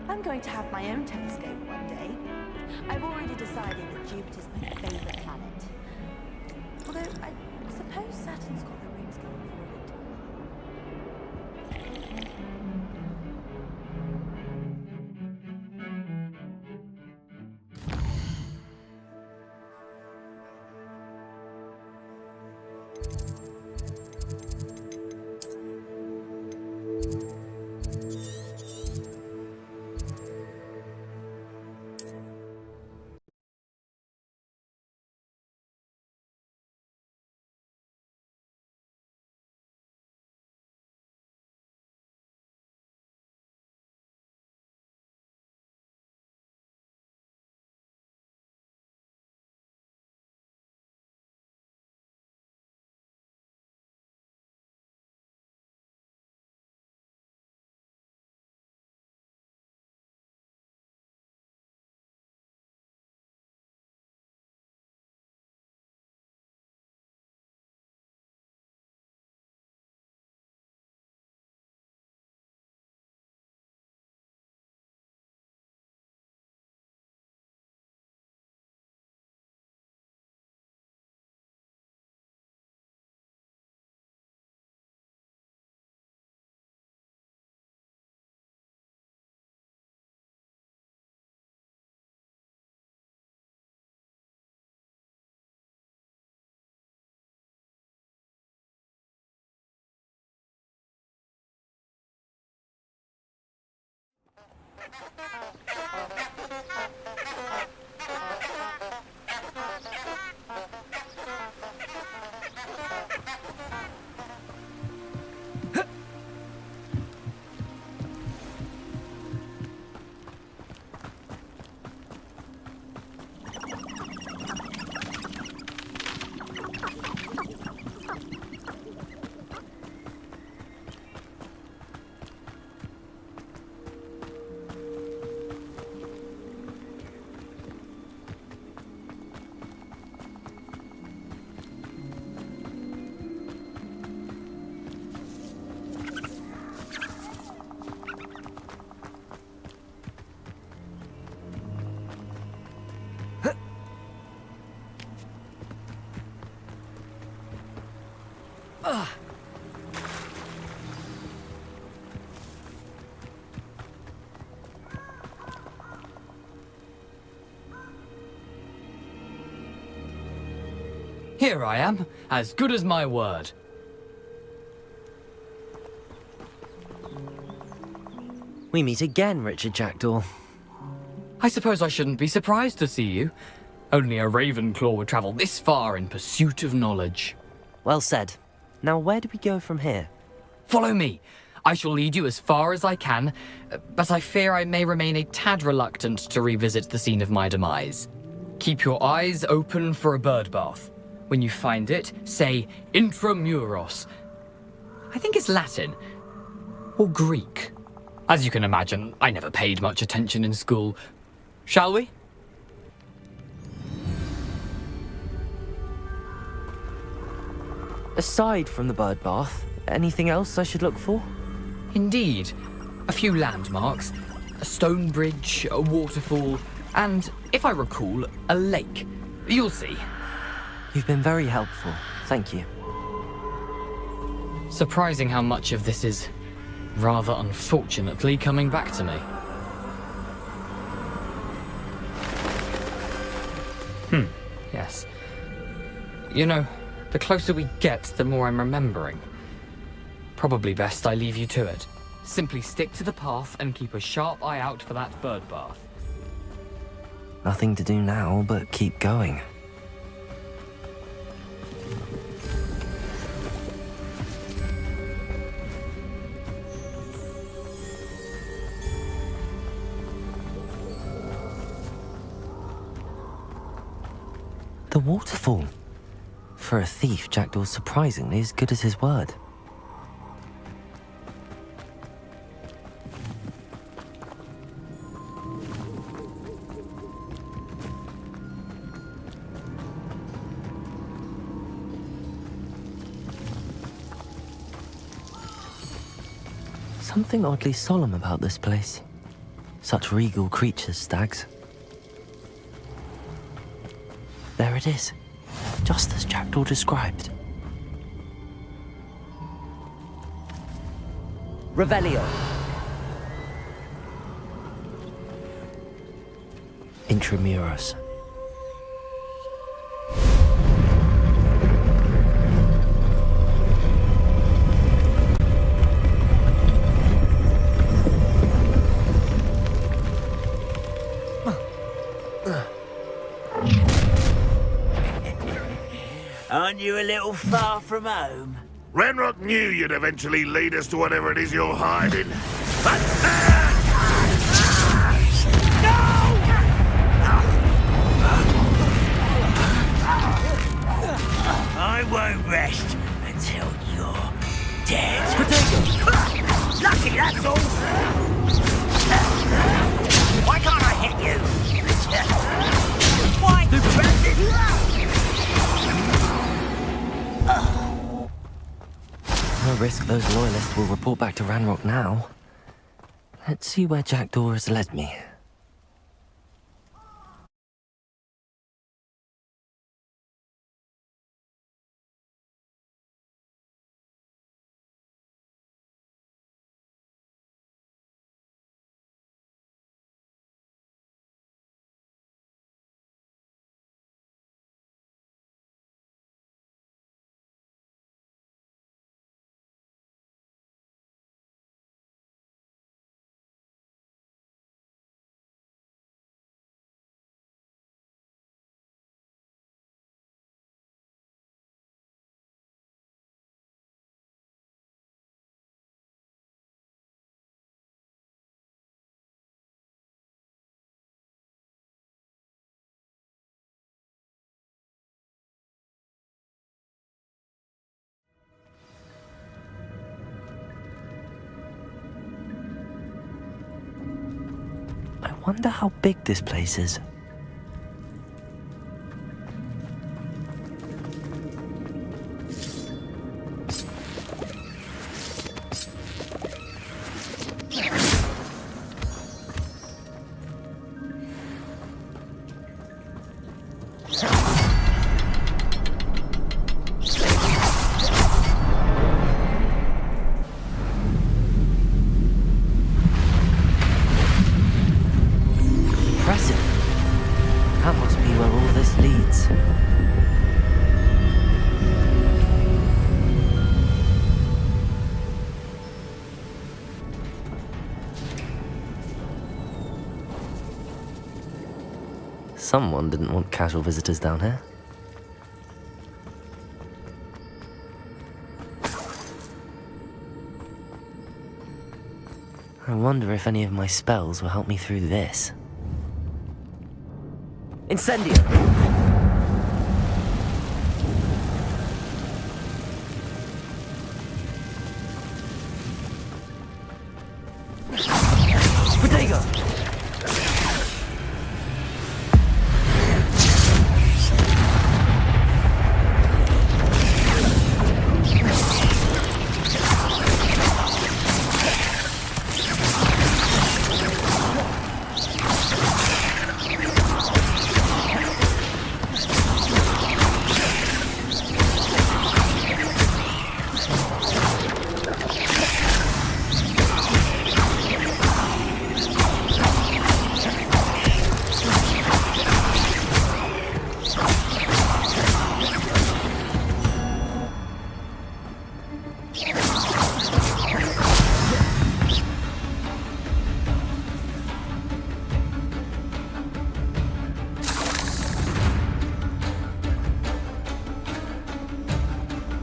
I'm going to have my own telescope one day. I've already decided that Jupiter's my favorite planet. Although, I suppose Saturn's got the rings going for it. Here I am, as good as my word. We meet again, Richard Jackdaw. I suppose I shouldn't be surprised to see you. Only a Ravenclaw would travel this far in pursuit of knowledge. Well said. Now where do we go from here? Follow me. I shall lead you as far as I can, but I fear I may remain a tad reluctant to revisit the scene of my demise. Keep your eyes open for a bird bath. When you find it, say intramuros. I think it's Latin. Or Greek. As you can imagine, I never paid much attention in school. Shall we? Aside from the bird bath, anything else I should look for? Indeed. A few landmarks. A stone bridge, a waterfall, and, if I recall, a lake. You'll see. You've been very helpful. Thank you. Surprising how much of this is, rather unfortunately, coming back to me. Yes. You know, the closer we get, the more I'm remembering. Probably best I leave you to it. Simply stick to the path and keep a sharp eye out for that bird bath. Nothing to do now but keep going. The waterfall. For a thief, Jackdaw's surprisingly as good as his word. Something oddly solemn about this place. Such regal creatures, stags. There it is, just as Jackdaw described. Revelio. Intramuros. Aren't you a little far from home? Ranrock knew you'd eventually lead us to whatever it is you're hiding. I won't rest until you're dead. Lucky, that's all. Why can't I hit you? Why? No risk those loyalists will report back to Ranrock now. Let's see where Jackdaw has led me. I wonder how big this place is. That must be where all this leads. Someone didn't want casual visitors down here. I wonder if any of my spells will help me through this. Incendio. Protego.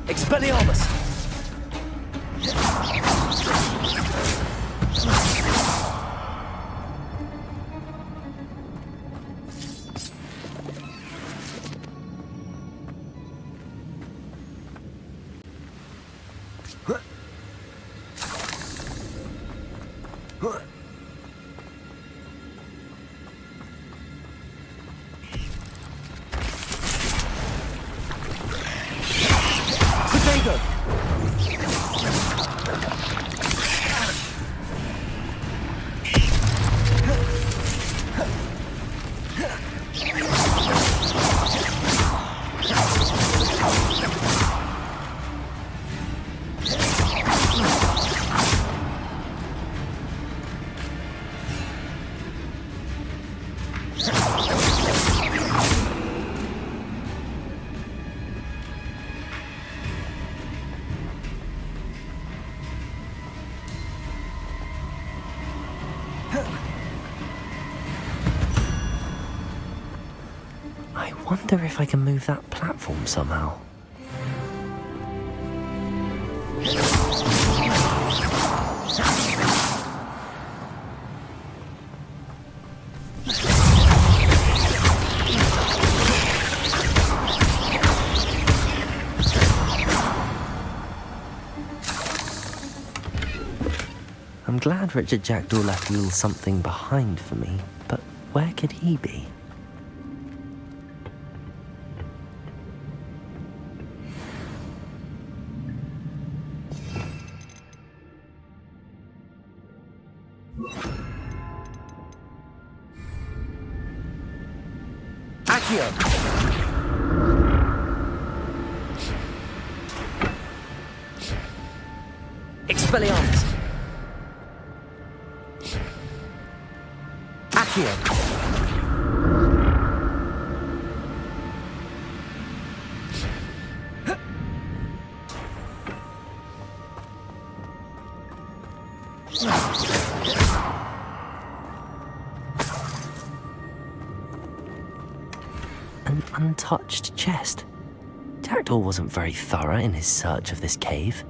Expelliarmus! Potato! wonder if I can move that platform somehow. I'm glad Richard Jackdaw left a little something behind for me, but where could he be? Accio! Expelliarmus! Accio! An untouched chest. Jackdaw wasn't very thorough in his search of this cave.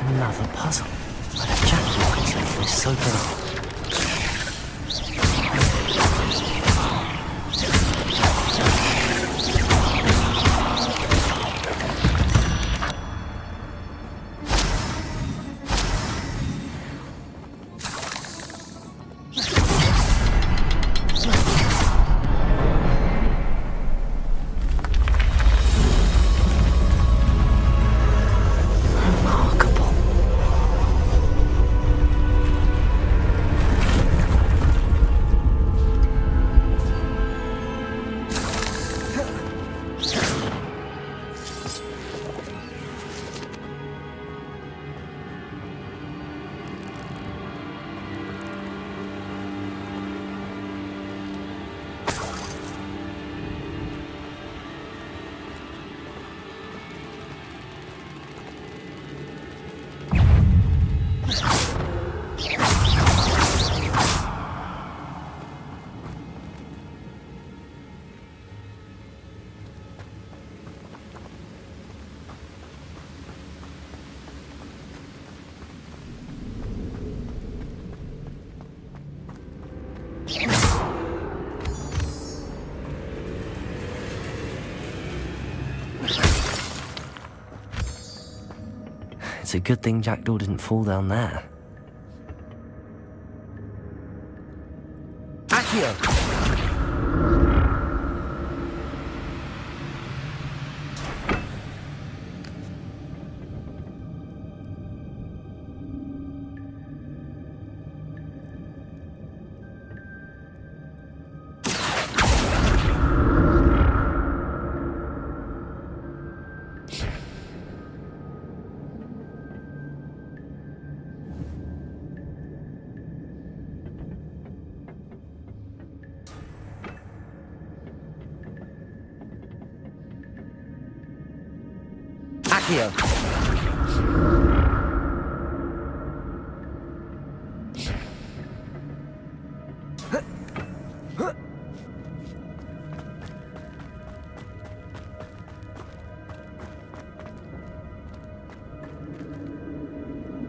Another puzzle. But if Jackdaw could solve this so well. It's a good thing Jackdaw didn't fall down there. Accio! Accio!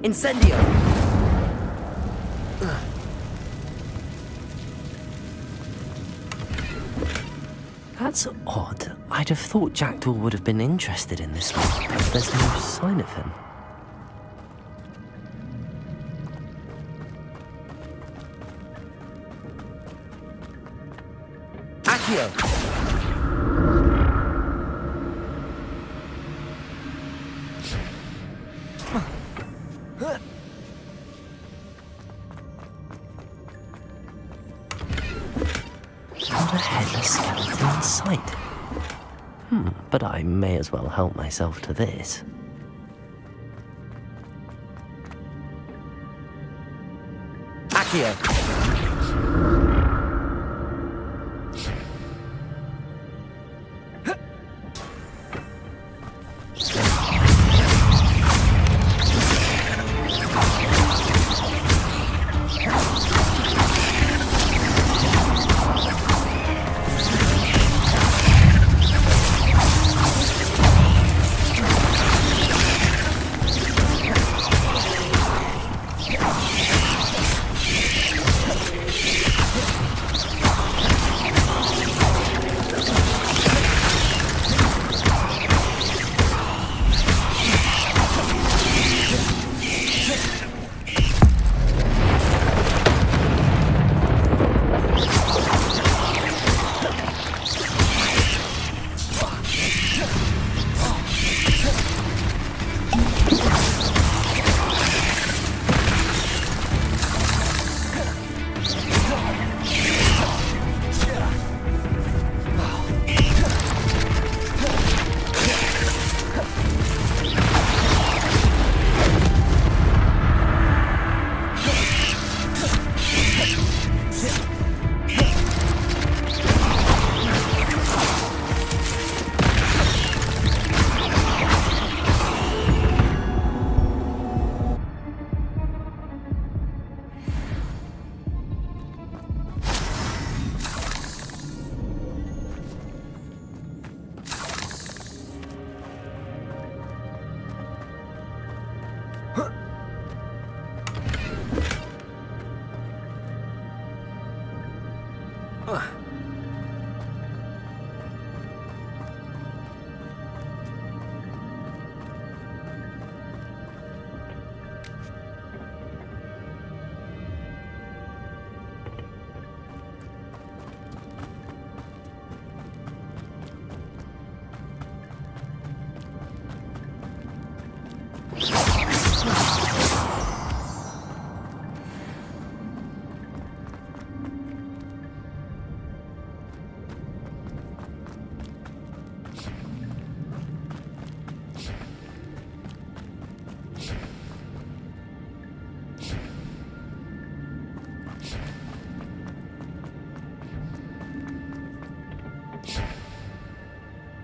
Incendio! That's odd. I'd have thought Jackdaw would have been interested in this one, but there's no sign of him. Accio! Not a headless skeleton in sight. but I may as well help myself to this. Accio.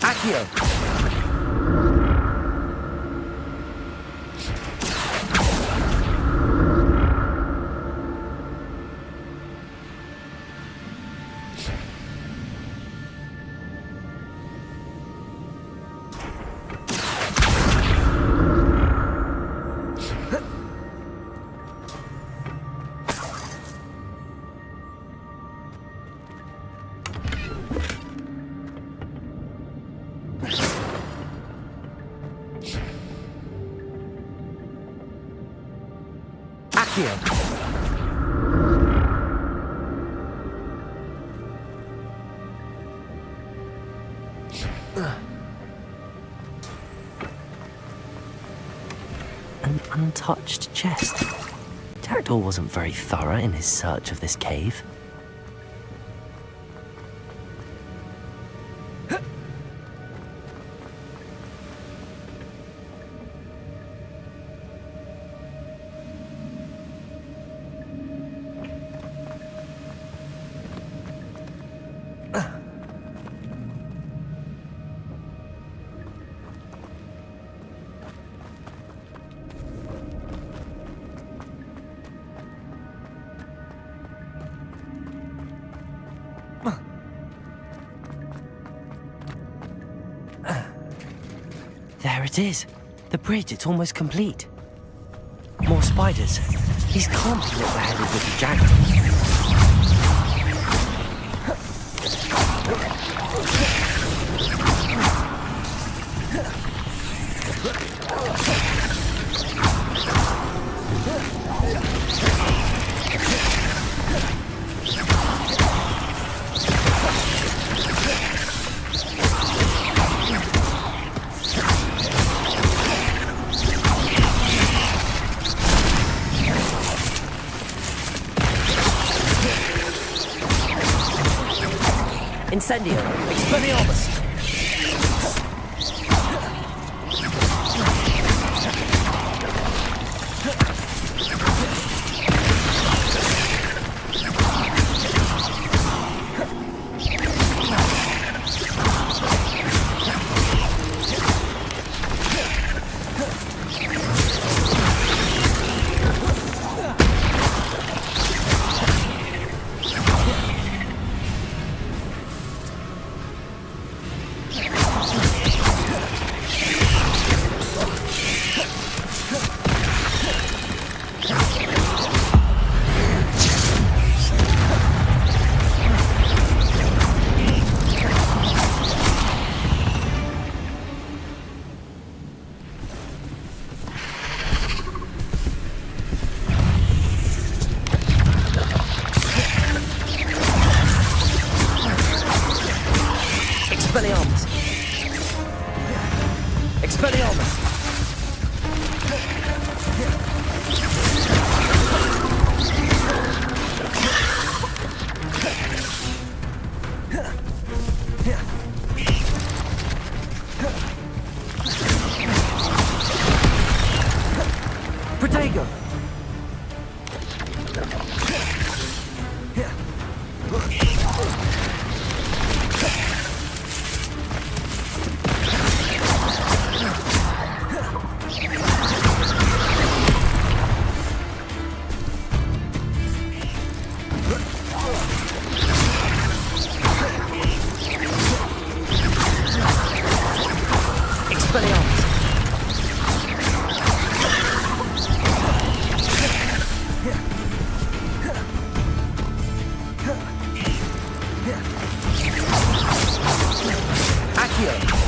Accio. Accio. An untouched chest. Jackdaw wasn't very thorough in his search of this cave. There it is. The bridge, it's almost complete. More spiders. These can't be what the headed with the jackdaw. Incendio. Expelliarmus. Expelliarmus! Protego! Expelliarmus! Accio!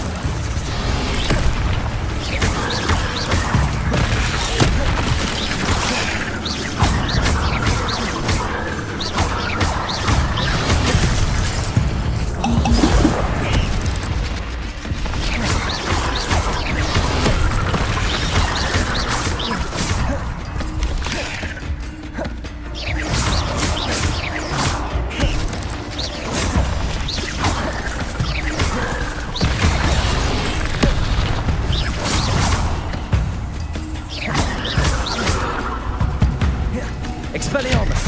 Expelliarmus!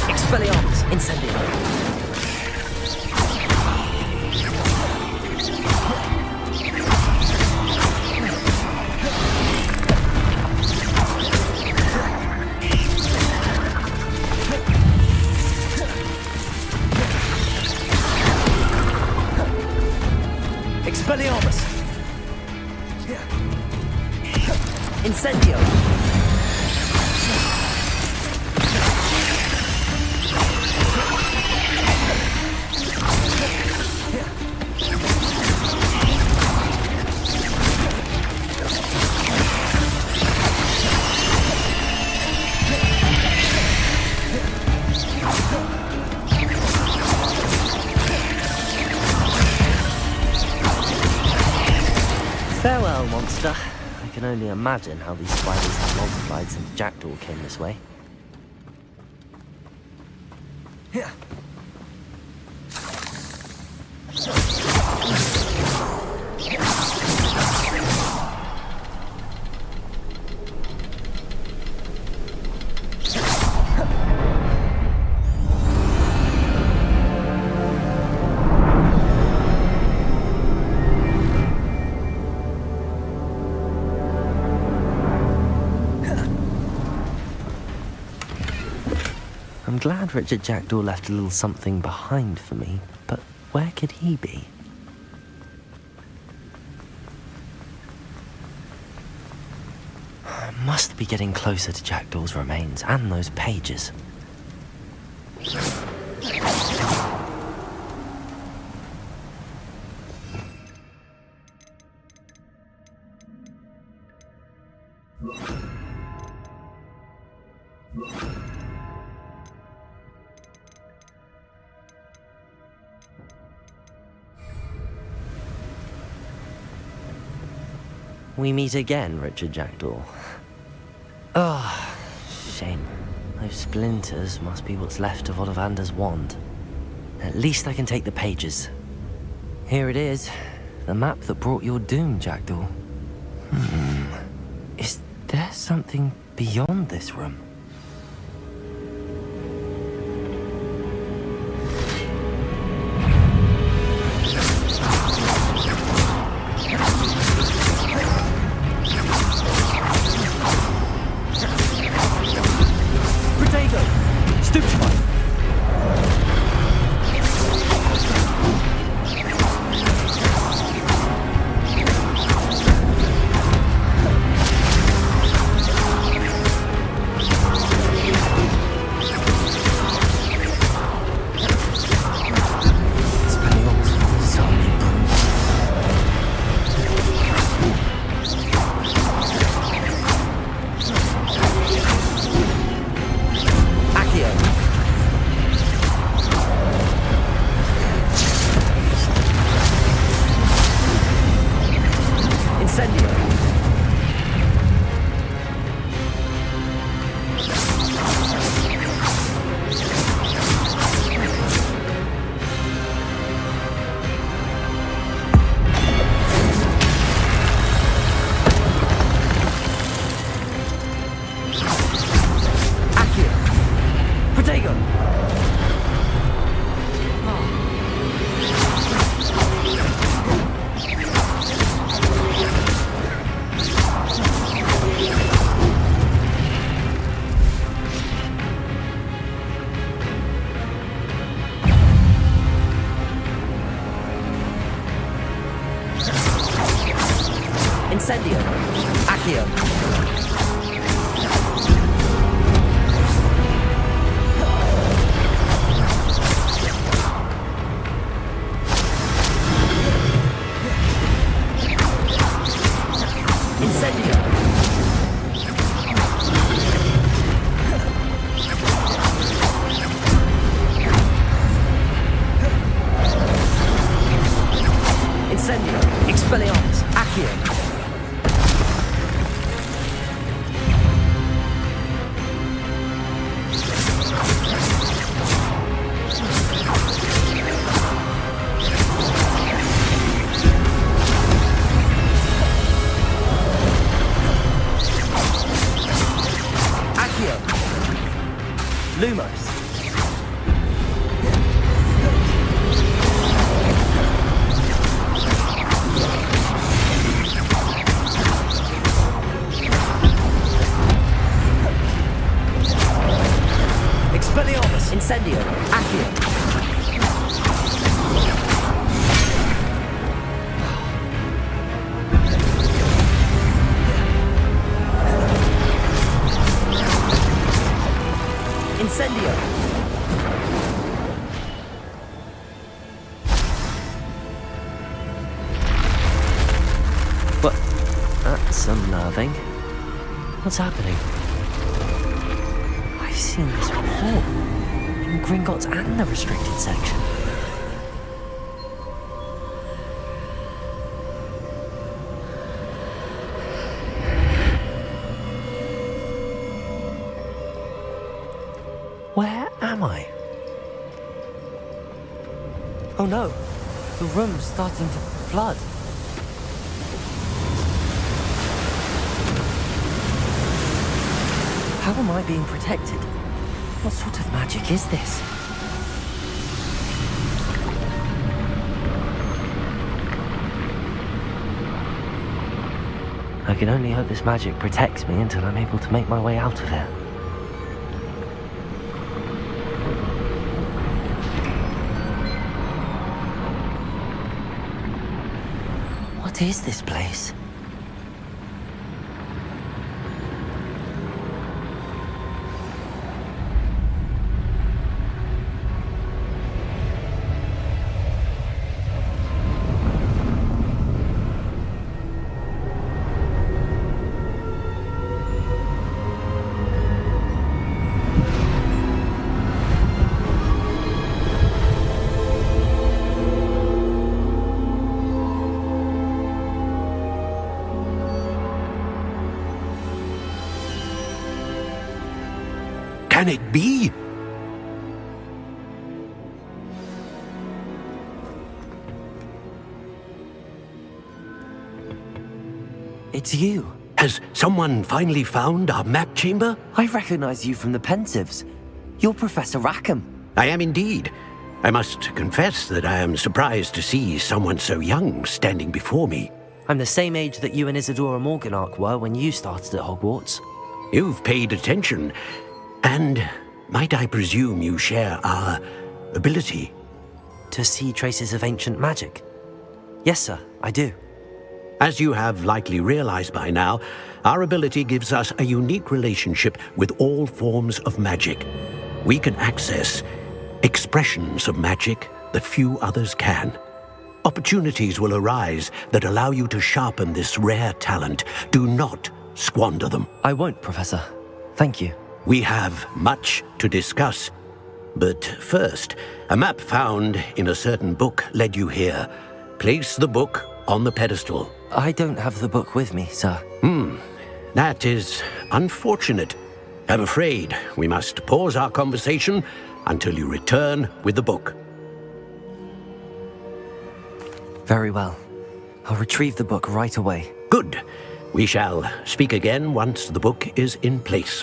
Expelliarmus! Incendio! Expelliarmus! Incendio! Farewell, monster. I can only imagine how these spiders have multiplied since Jackdaw came this way. I'm glad Richard Jackdaw left a little something behind for me, but where could he be? I must be getting closer to Jackdaw's remains and those pages. We meet again, Richard Jackdaw. Ah, shame. Those splinters must be what's left of Ollivander's wand. At least I can take the pages. Here it is. The map that brought your doom, Jackdaw. Is there something beyond this room? Accio. Incendio. What? That's unnerving. What's happening? I've seen this before. In Gringotts and the restricted section. Where am I? Oh no, the room's starting to flood. How am I being protected? What sort of magic is this? I can only hope this magic protects me until I'm able to make my way out of here. What is this place? Can it be? It's you. Has someone finally found our map chamber? I recognize you from the Pensives. You're Professor Rackham. I am indeed. I must confess that I am surprised to see someone so young standing before me. I'm the same age that you and Isadora Morganark were when you started at Hogwarts. You've paid attention. And might I presume you share our ability? To see traces of ancient magic? Yes, sir, I do. As you have likely realized by now, our ability gives us a unique relationship with all forms of magic. We can access expressions of magic that few others can. Opportunities will arise that allow you to sharpen this rare talent. Do not squander them. I won't, Professor. Thank you. We have much to discuss. But first, a map found in a certain book led you here. Place the book on the pedestal. I don't have the book with me, sir. That is unfortunate. I'm afraid we must pause our conversation until you return with the book. Very well. I'll retrieve the book right away. Good. We shall speak again once the book is in place.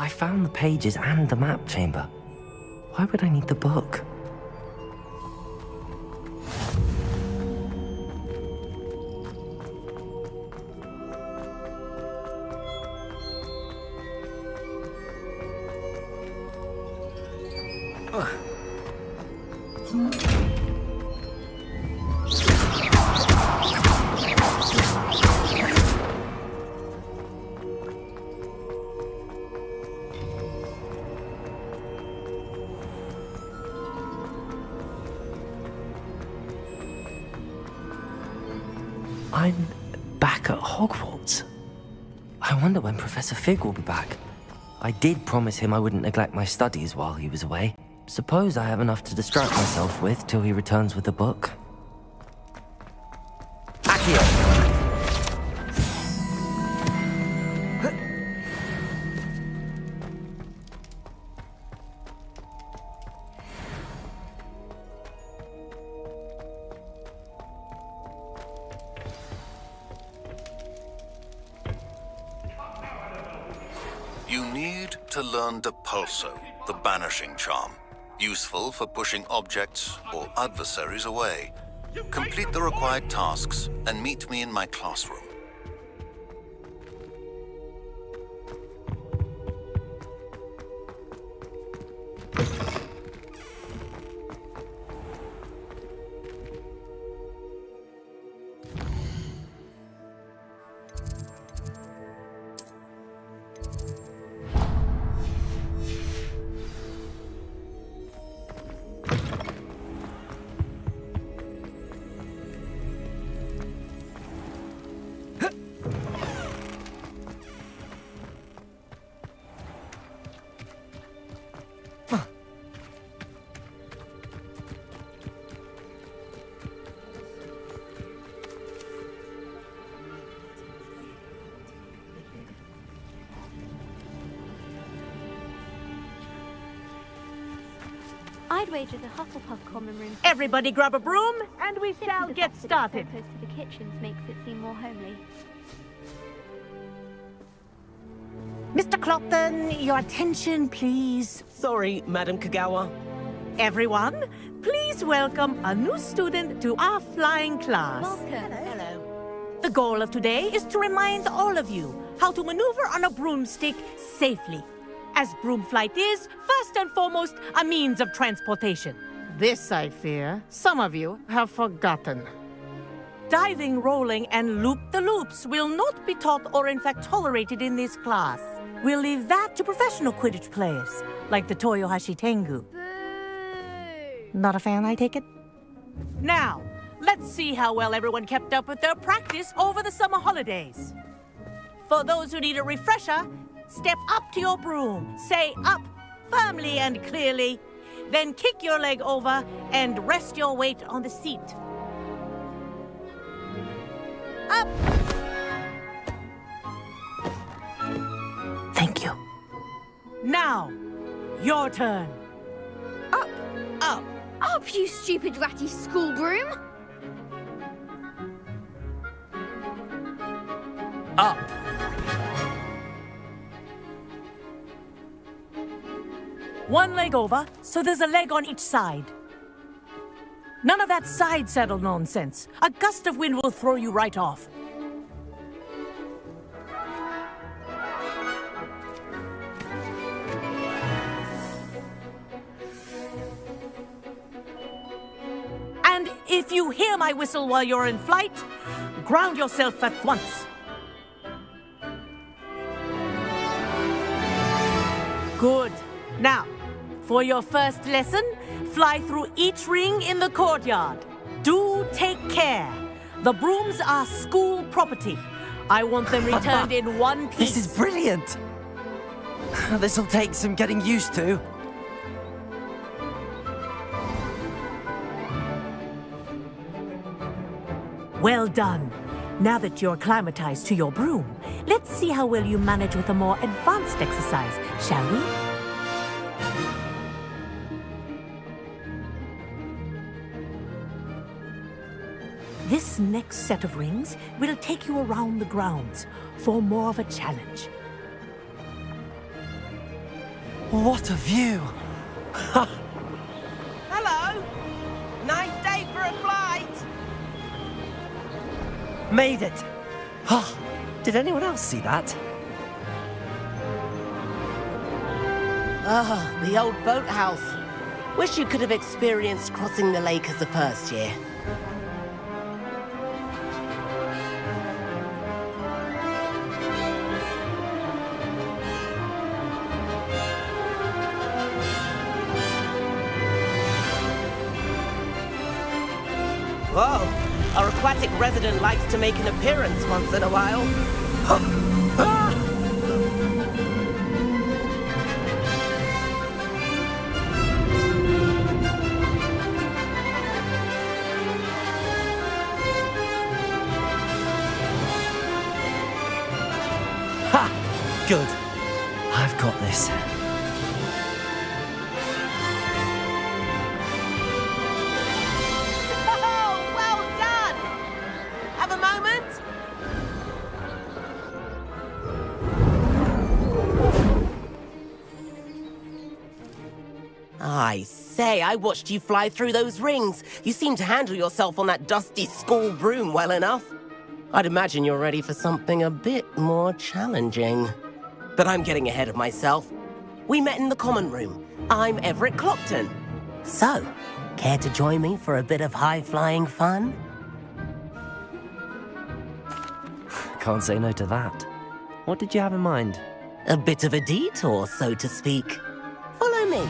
I found the pages and the map chamber. Why would I need the book? I'm back at Hogwarts. I wonder when Professor Fig will be back. I did promise him I wouldn't neglect my studies while he was away. Suppose I have enough to distract myself with till he returns with the book. Accio. You need to learn Depulso, the banishing charm. Useful for pushing objects or adversaries away. Complete the required tasks and meet me in my classroom. I'd wager the Hufflepuff common room. Everybody grab a broom, and we shall The get fact that it's started. so close to the kitchens makes it seem more homely. Mr. Clopton, your attention, please. Sorry, Madam Kagawa. Everyone, please welcome a new student to our flying class. Welcome. Hello. The goal of today is to remind all of you how to maneuver on a broomstick safely. As broom flight is, first and foremost, a means of transportation. This, I fear, some of you have forgotten. Diving, rolling, and loop-the-loops will not be taught or in fact tolerated in this class. We'll leave that to professional Quidditch players, like the Toyohashi Tengu. Not a fan, I take it? Now, let's see how well everyone kept up with their practice over the summer holidays. For those who need a refresher, step up to your broom, say up firmly and clearly, then kick your leg over and rest your weight on the seat. Up! Thank you. Now, your turn. Up! Up! Up, you stupid ratty school broom! Up. One leg over, so there's a leg on each side. None of that side saddle nonsense. A gust of wind will throw you right off. And if you hear my whistle while you're in flight, ground yourself at once. Good. Now, for your first lesson, fly through each ring in the courtyard. Do take care. The brooms are school property. I want them returned in one piece. This is brilliant! This'll take some getting used to. Well done. Now that you're acclimatized to your broom, let's see how well you manage with a more advanced exercise, shall we? This next set of rings will take you around the grounds for more of a challenge. What a view! Hello. Nice day for a flight. Made it! Ah, did anyone else see that? Ah, the old boathouse. Wish you could have experienced crossing the lake as the first year. Whoa, our aquatic resident likes to make an appearance once in a while. Ha! Good. I've got this. Oh, well done! Have a moment? I say, I watched you fly through those rings. You seem to handle yourself on that dusty school broom well enough. I'd imagine you're ready for something a bit more challenging. But I'm getting ahead of myself. We met in the common room. I'm Everett Clopton. So, care to join me for a bit of high-flying fun? Can't say no to that. What did you have in mind? A bit of a detour, so to speak. Follow me.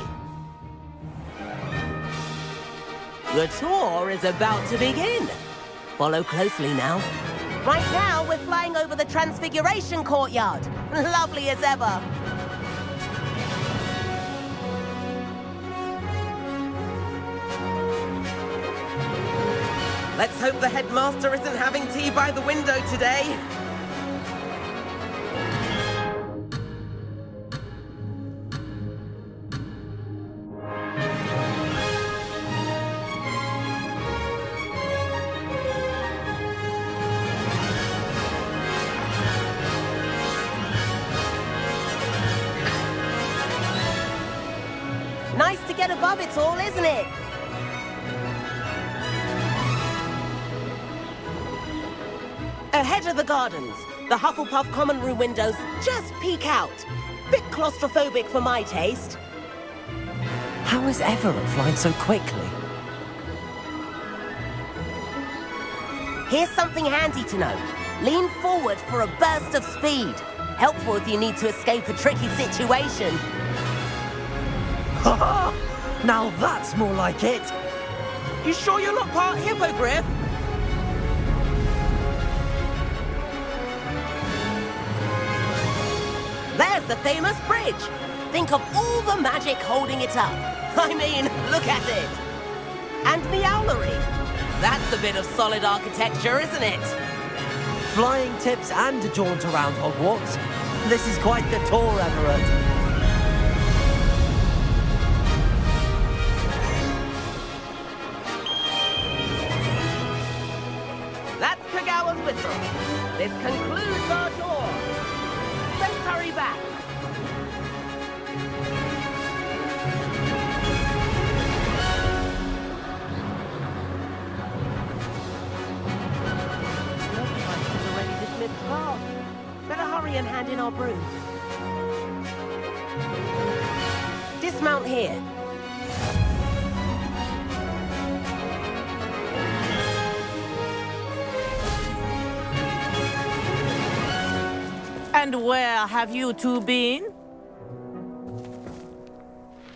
The tour is about to begin. Follow closely now. Right now, we're flying over the Transfiguration Courtyard. Lovely as ever. Let's hope the headmaster isn't having tea by the window today. Nice to get above it all, isn't it? Ahead of the gardens, the Hufflepuff common room windows just peek out. Bit claustrophobic for my taste. How is Everett flying so quickly? Here's something handy to know. Lean forward for a burst of speed. Helpful if you need to escape a tricky situation. Now that's more like it! You sure you're not part hippogriff? There's the famous bridge. Think of all the magic holding it up. I mean, look at it. And Meowlery. That's a bit of solid architecture, isn't it? Flying tips and a jaunt around Hogwarts. This is quite the tour, Everett. That's Kagawa's whistle. This concludes our tour. Let's hurry back. Looks like she's already dismissed class. Better hurry and hand in our brooms. Dismount here. And where have you two been?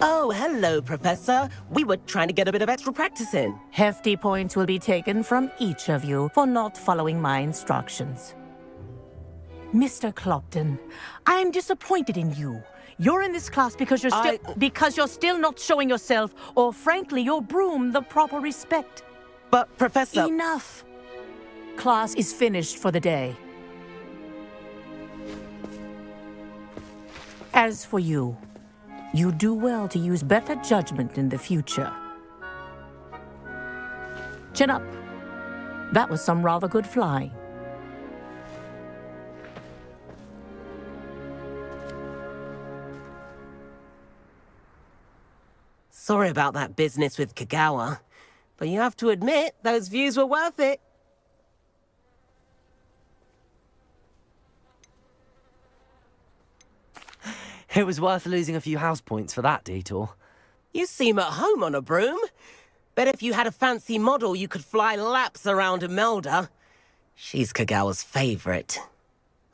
Oh, hello, Professor. We were trying to get a bit of extra practice in. Hefty points will be taken from each of you for not following my instructions. Mr. Clopton, I'm disappointed in you. You're in this class because you're still not showing yourself, or frankly, your broom the proper respect. But, Professor... Enough. Class is finished for the day. As for you, you do well to use better judgment in the future. Chin up. That was some rather good flying. Sorry about that business with Kagawa, but you have to admit, those views were worth it. It was worth losing a few house points for that detour. You seem at home on a broom. Bet if you had a fancy model, you could fly laps around Imelda. She's Kagawa's favorite.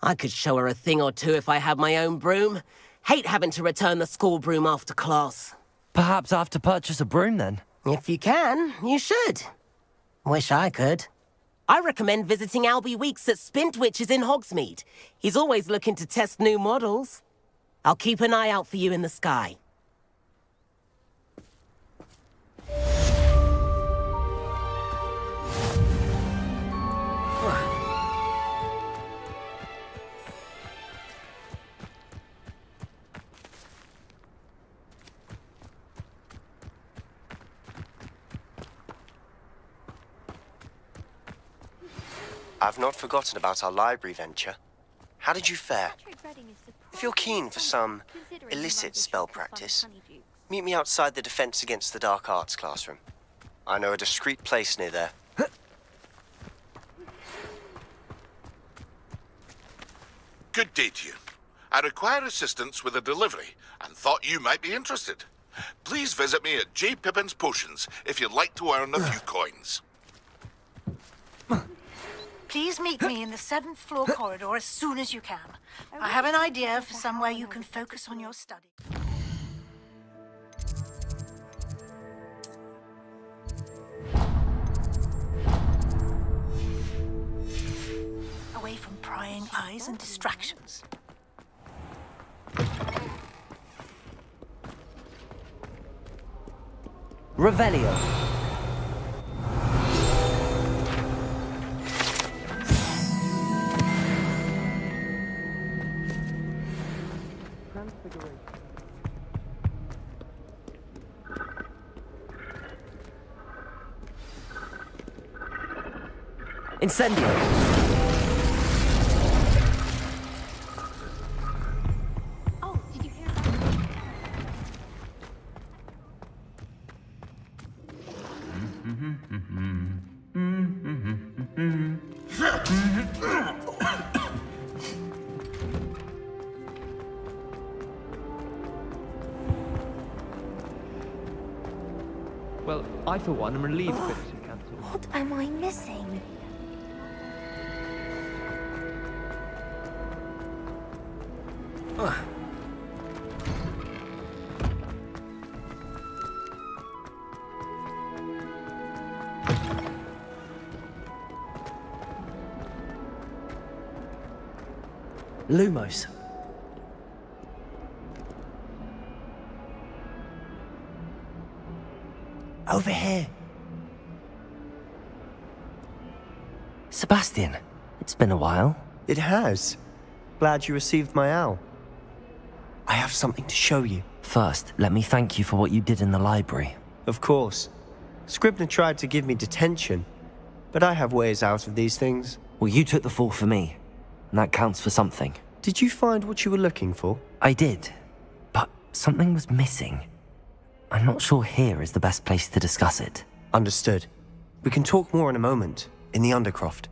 I could show her a thing or two if I had my own broom. Hate having to return the school broom after class. Perhaps I have to purchase a broom then. If you can, you should. Wish I could. I recommend visiting Albie Weeks at Spintwitches in Hogsmeade. He's always looking to test new models. I'll keep an eye out for you in the sky. I've not forgotten about our library venture. How did you fare? If you're keen for some illicit spell practice, meet me outside the Defense Against the Dark Arts classroom. I know a discreet place near there. Good day to you. I require assistance with a delivery and thought you might be interested. Please visit me at J. Pippin's Potions if you'd like to earn a few coins. Please meet me in the 7th floor corridor as soon as you can. I have an idea for somewhere you can focus on your study. Away from prying eyes and distractions. Revelio. Incendio. Oh, did you hear about Well, I for one am relieved that it's cancelled. What am I missing? Lumos. Over here. Sebastian, it's been a while. It has. Glad you received my owl. I have something to show you. First, let me thank you for what you did in the library. Of course. Scribner tried to give me detention, but I have ways out of these things. Well, you took the fall for me, and that counts for something. Did you find what you were looking for? I did, but something was missing. I'm not sure here is the best place to discuss it. Understood. We can talk more in a moment, in the Undercroft.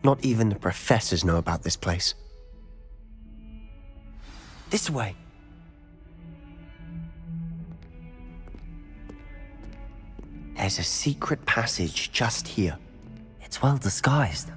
Not even the professors know about this place. This way. There's a secret passage just here. It's well disguised.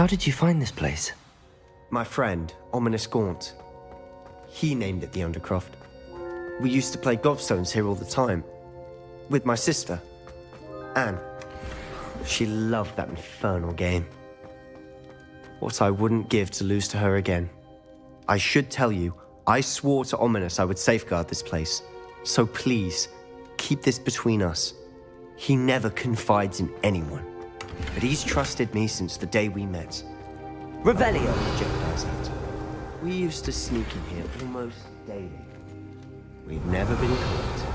How did you find this place? My friend, Ominous Gaunt. He named it the Undercroft. We used to play gobstones here all the time. With my sister, Anne. She loved that infernal game. What I wouldn't give to lose to her again. I should tell you, I swore to Ominous I would safeguard this place. So please, keep this between us. He never confides in anyone. But he's trusted me since the day we met. Revelio, jeopardize that. We used to sneak in here almost daily. We've never been caught.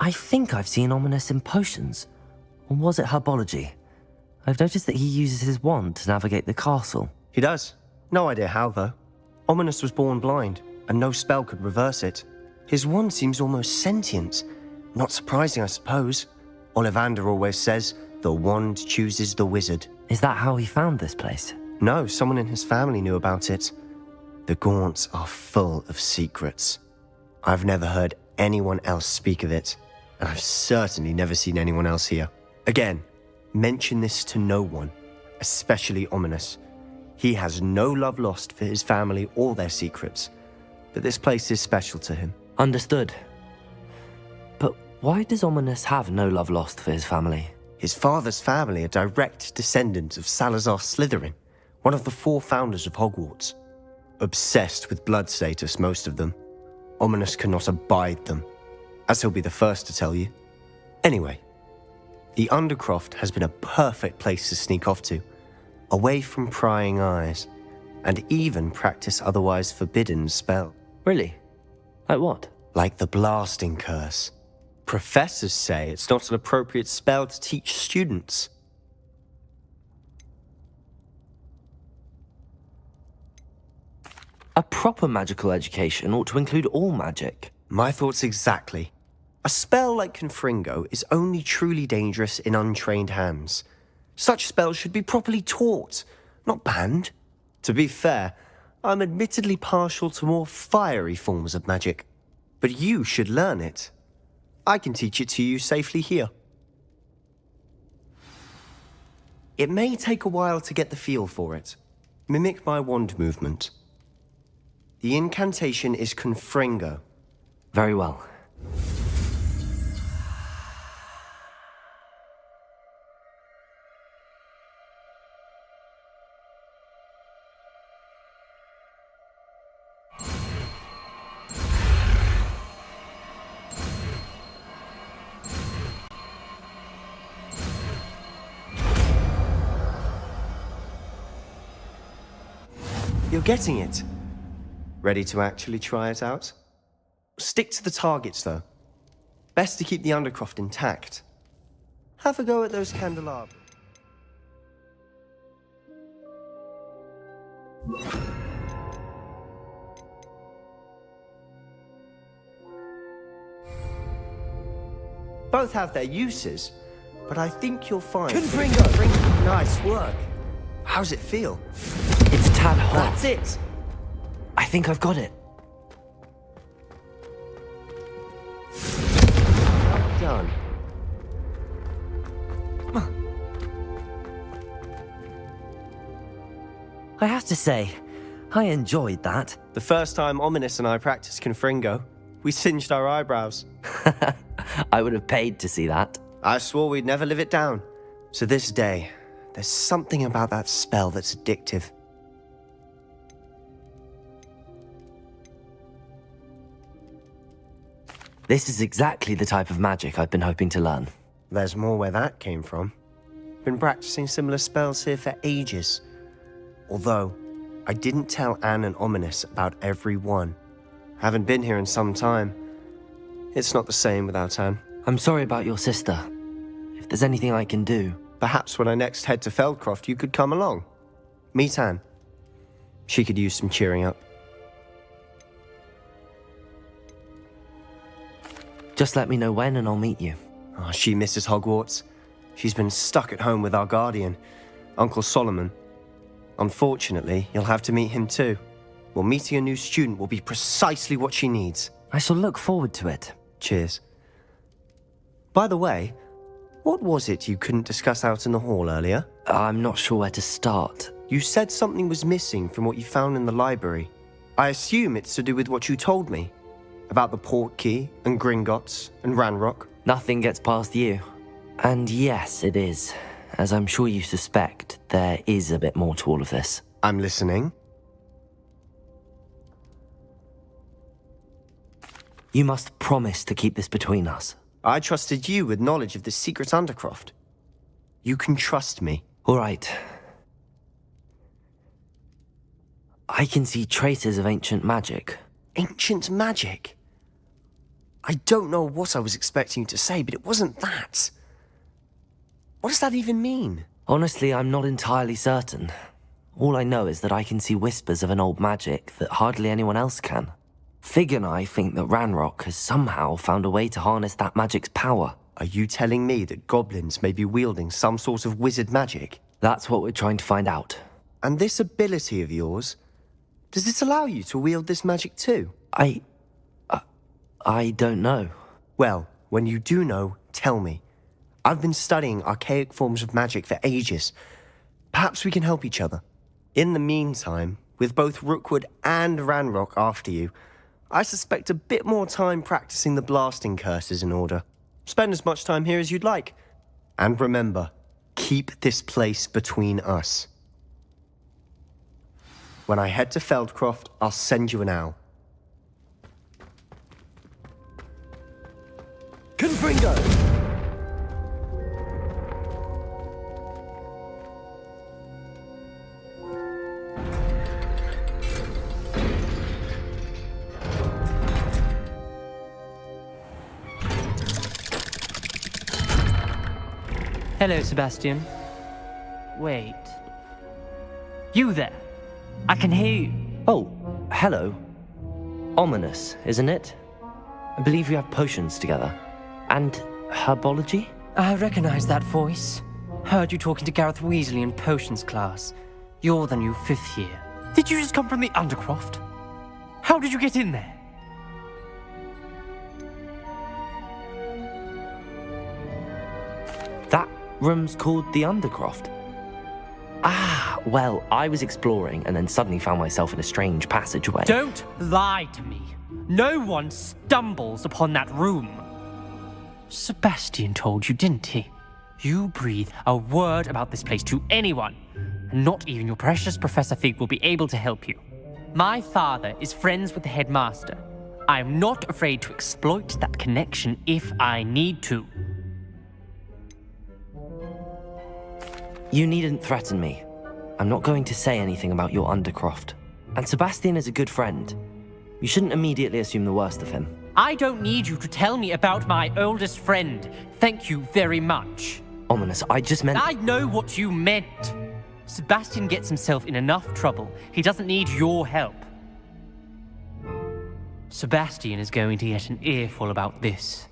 I think I've seen Ominous in potions. Or was it herbology? I've noticed that he uses his wand to navigate the castle. He does. No idea how, though. Ominous was born blind, and no spell could reverse it. His wand seems almost sentient. Not surprising, I suppose. Ollivander always says, the wand chooses the wizard. Is that how he found this place? No, someone in his family knew about it. The Gaunts are full of secrets. I've never heard anyone else speak of it, and I've certainly never seen anyone else here. Again, mention this to no one, especially Ominous. He has no love lost for his family or their secrets, but this place is special to him. Understood. But why does Ominous have no love lost for his family? His father's family are direct descendants of Salazar Slytherin, one of the 4 founders of Hogwarts. Obsessed with blood status, most of them. Ominous cannot abide them, as he'll be the first to tell you. Anyway, the Undercroft has been a perfect place to sneak off to, away from prying eyes, and even practice otherwise forbidden spell. Really? Like what? Like the blasting curse. Professors say it's not an appropriate spell to teach students. A proper magical education ought to include all magic. My thoughts exactly. A spell like Confringo is only truly dangerous in untrained hands. Such spells should be properly taught, not banned. To be fair, I'm admittedly partial to more fiery forms of magic. But you should learn it. I can teach it to you safely here. It may take a while to get the feel for it. Mimic my wand movement. The incantation is Confringo. Very well. You're getting it. Ready to actually try it out? Stick to the targets, though. Best to keep the Undercroft intact. Have a go at those candelabras. Both have their uses, but I think you'll find... Confringo! Nice work. How's it feel? It's tad hot. That's it! I think I've got it. Well done. I have to say, I enjoyed that. The first time Ominous and I practiced Confringo, we singed our eyebrows. I would have paid to see that. I swore we'd never live it down. To this day, there's something about that spell that's addictive. This is exactly the type of magic I've been hoping to learn. There's more where that came from. Been practicing similar spells here for ages. Although, I didn't tell Anne and Ominous about every one. Haven't been here in some time. It's not the same without Anne. I'm sorry about your sister. If there's anything I can do... Perhaps when I next head to Feldcroft, you could come along. Meet Anne. She could use some cheering up. Just let me know when and I'll meet you. Oh, she misses Hogwarts. She's been stuck at home with our guardian, Uncle Solomon. Unfortunately, you'll have to meet him too. Well, meeting a new student will be precisely what she needs. I shall look forward to it. Cheers. By the way, what was it you couldn't discuss out in the hall earlier? I'm not sure where to start. You said something was missing from what you found in the library. I assume it's to do with what you told me. About the Portkey, and Gringotts, and Ranrock. Nothing gets past you. And yes, it is. As I'm sure you suspect, there is a bit more to all of this. I'm listening. You must promise to keep this between us. I trusted you with knowledge of the secret Undercroft. You can trust me. All right. I can see traces of ancient magic. Ancient magic? I don't know what I was expecting you to say, but it wasn't that. What does that even mean? Honestly, I'm not entirely certain. All I know is that I can see whispers of an old magic that hardly anyone else can. Fig and I think that Ranrock has somehow found a way to harness that magic's power. Are you telling me that goblins may be wielding some sort of wizard magic? That's what we're trying to find out. And this ability of yours, does it allow you to wield this magic too? I don't know. Well, when you do know, tell me. I've been studying archaic forms of magic for ages. Perhaps we can help each other. In the meantime, with both Rookwood and Ranrock after you, I suspect a bit more time practicing the blasting curse is in order. Spend as much time here as you'd like. And remember, keep this place between us. When I head to Feldcroft, I'll send you an owl. Confringo! Hello, Sebastian. Wait. You there? I can hear you. Oh, hello. Ominous, isn't it? I believe we have potions together. And herbology? I recognize that voice. Heard you talking to Gareth Weasley in potions class. You're the new 5th year. Did you just come from the Undercroft? How did you get in there? That room's called the Undercroft. Ah, well, I was exploring and then suddenly found myself in a strange passageway. Don't lie to me. No one stumbles upon that room. Sebastian told you, didn't he? You breathe a word about this place to anyone, and not even your precious Professor Fig will be able to help you. My father is friends with the headmaster. I am not afraid to exploit that connection if I need to. You needn't threaten me. I'm not going to say anything about your Undercroft. And Sebastian is a good friend. You shouldn't immediately assume the worst of him. I don't need you to tell me about my oldest friend. Thank you very much. Ominous, I just meant... I know what you meant. Sebastian gets himself in enough trouble. He doesn't need your help. Sebastian is going to get an earful about this.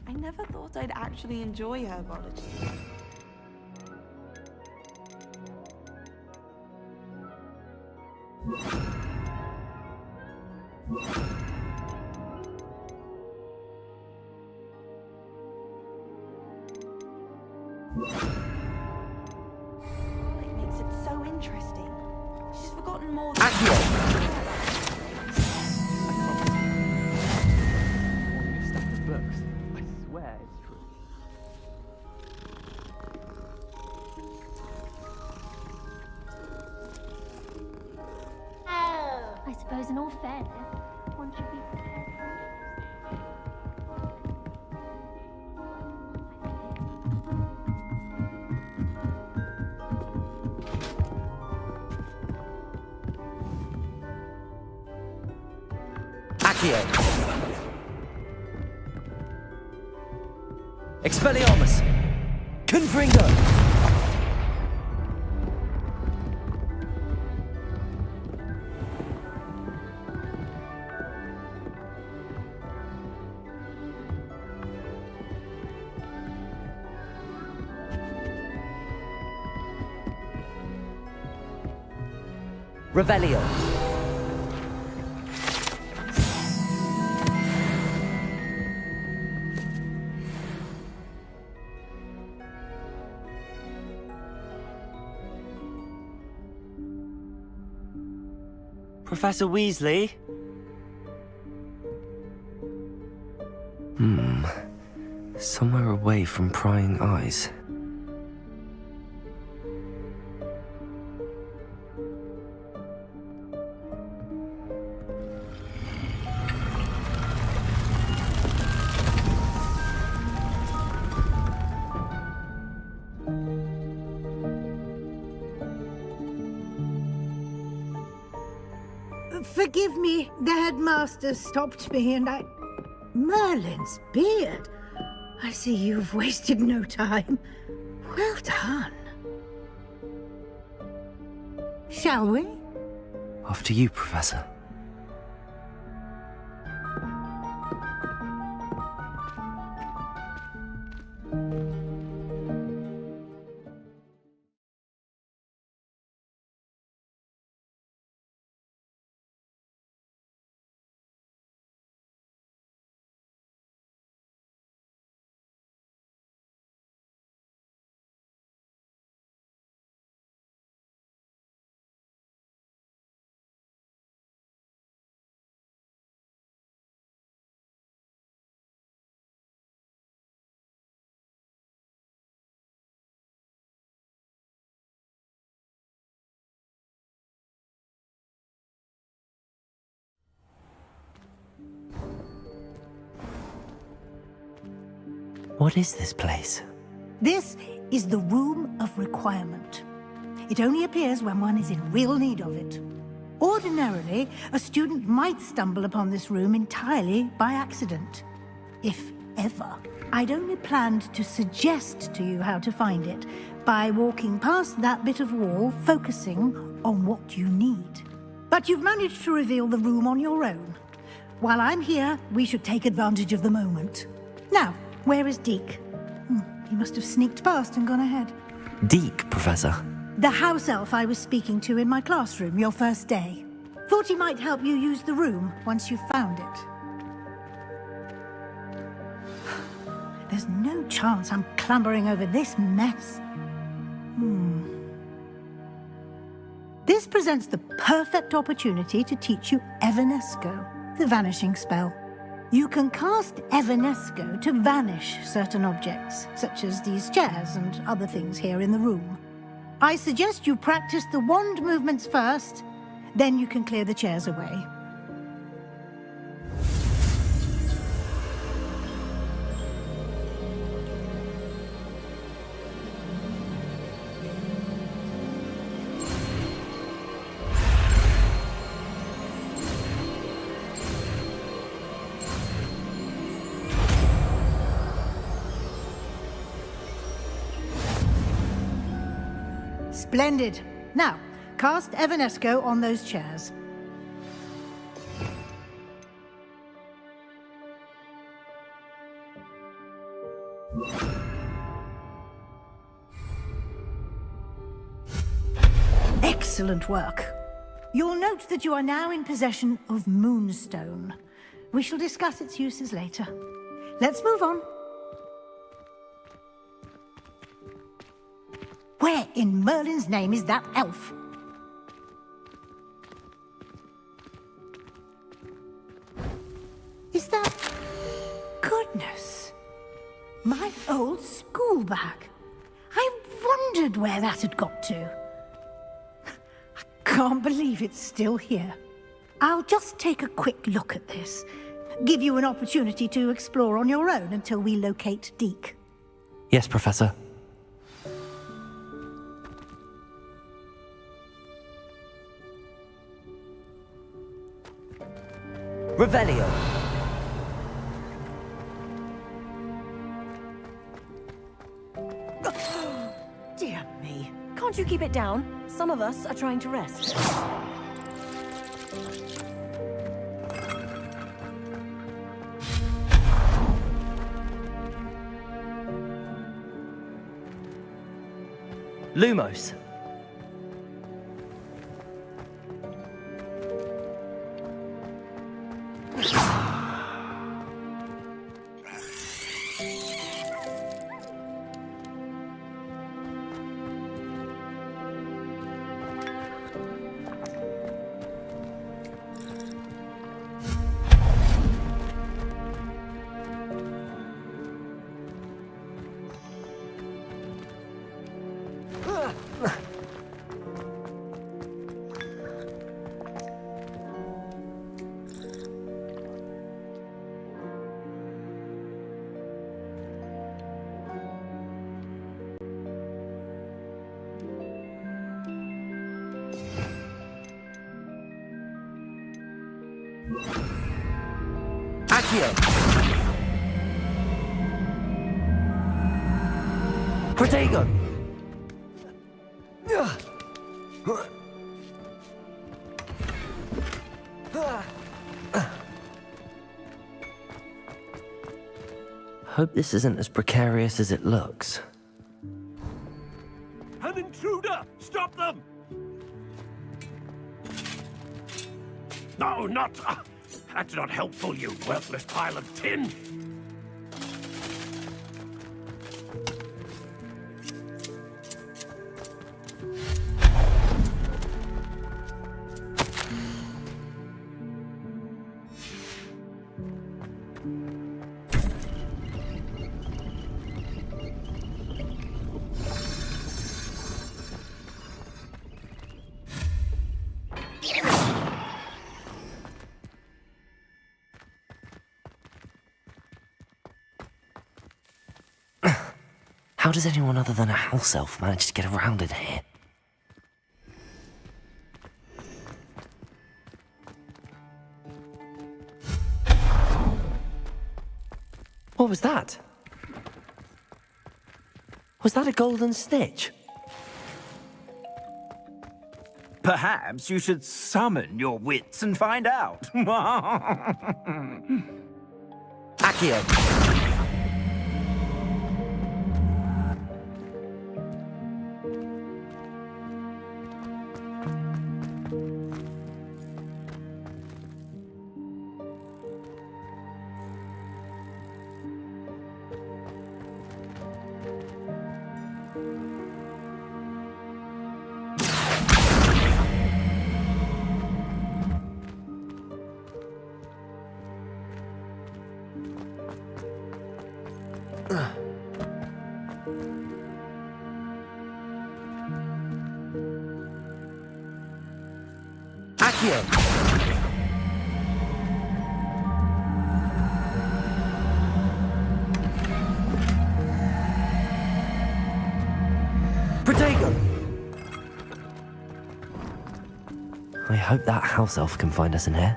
I never thought I'd actually enjoy herbology. It makes it so interesting. She's forgotten more than... Books. I swear it's Accio! Expelliarmus! Confringo! Revelio. Professor Weasley? Somewhere away from prying eyes. Forgive me, the headmaster stopped me and I... Merlin's beard. I see you've wasted no time. Well done. Shall we? After you, Professor. What is this place? This is the Room of Requirement. It only appears when one is in real need of it. Ordinarily, a student might stumble upon this room entirely by accident. If ever. I'd only planned to suggest to you how to find it by walking past that bit of wall, focusing on what you need. But you've managed to reveal the room on your own. While I'm here, we should take advantage of the moment. Now, where is Deke? He must have sneaked past and gone ahead. Deke, Professor. The house elf I was speaking to in my classroom your first day. Thought he might help you use the room once you've found it. There's no chance I'm clambering over this mess. This presents the perfect opportunity to teach you Evanesco, the vanishing spell. You can cast Evanesco to vanish certain objects, such as these chairs and other things here in the room. I suggest you practice the wand movements first, then you can clear the chairs away. Splendid. Now, cast Evanesco on those chairs. Excellent work. You'll note that you are now in possession of Moonstone. We shall discuss its uses later. Let's move on. Where in Merlin's name is that elf? Is that... Goodness. My old school bag. I wondered where that had got to. I can't believe it's still here. I'll just take a quick look at this. Give you an opportunity to explore on your own until we locate Deke. Yes, Professor. Revelio. Dear me. Can't you keep it down? Some of us are trying to rest. Lumos. Accio. Protego. Hope this isn't as precarious as it looks. An intruder! Stop them! No, not... that's not helpful, you worthless pile of tin! How does anyone other than a house elf manage to get around in here? What was that? Was that a golden stitch? Perhaps you should summon your wits and find out. Accio. Accio. Protego. I hope that house elf can find us in here.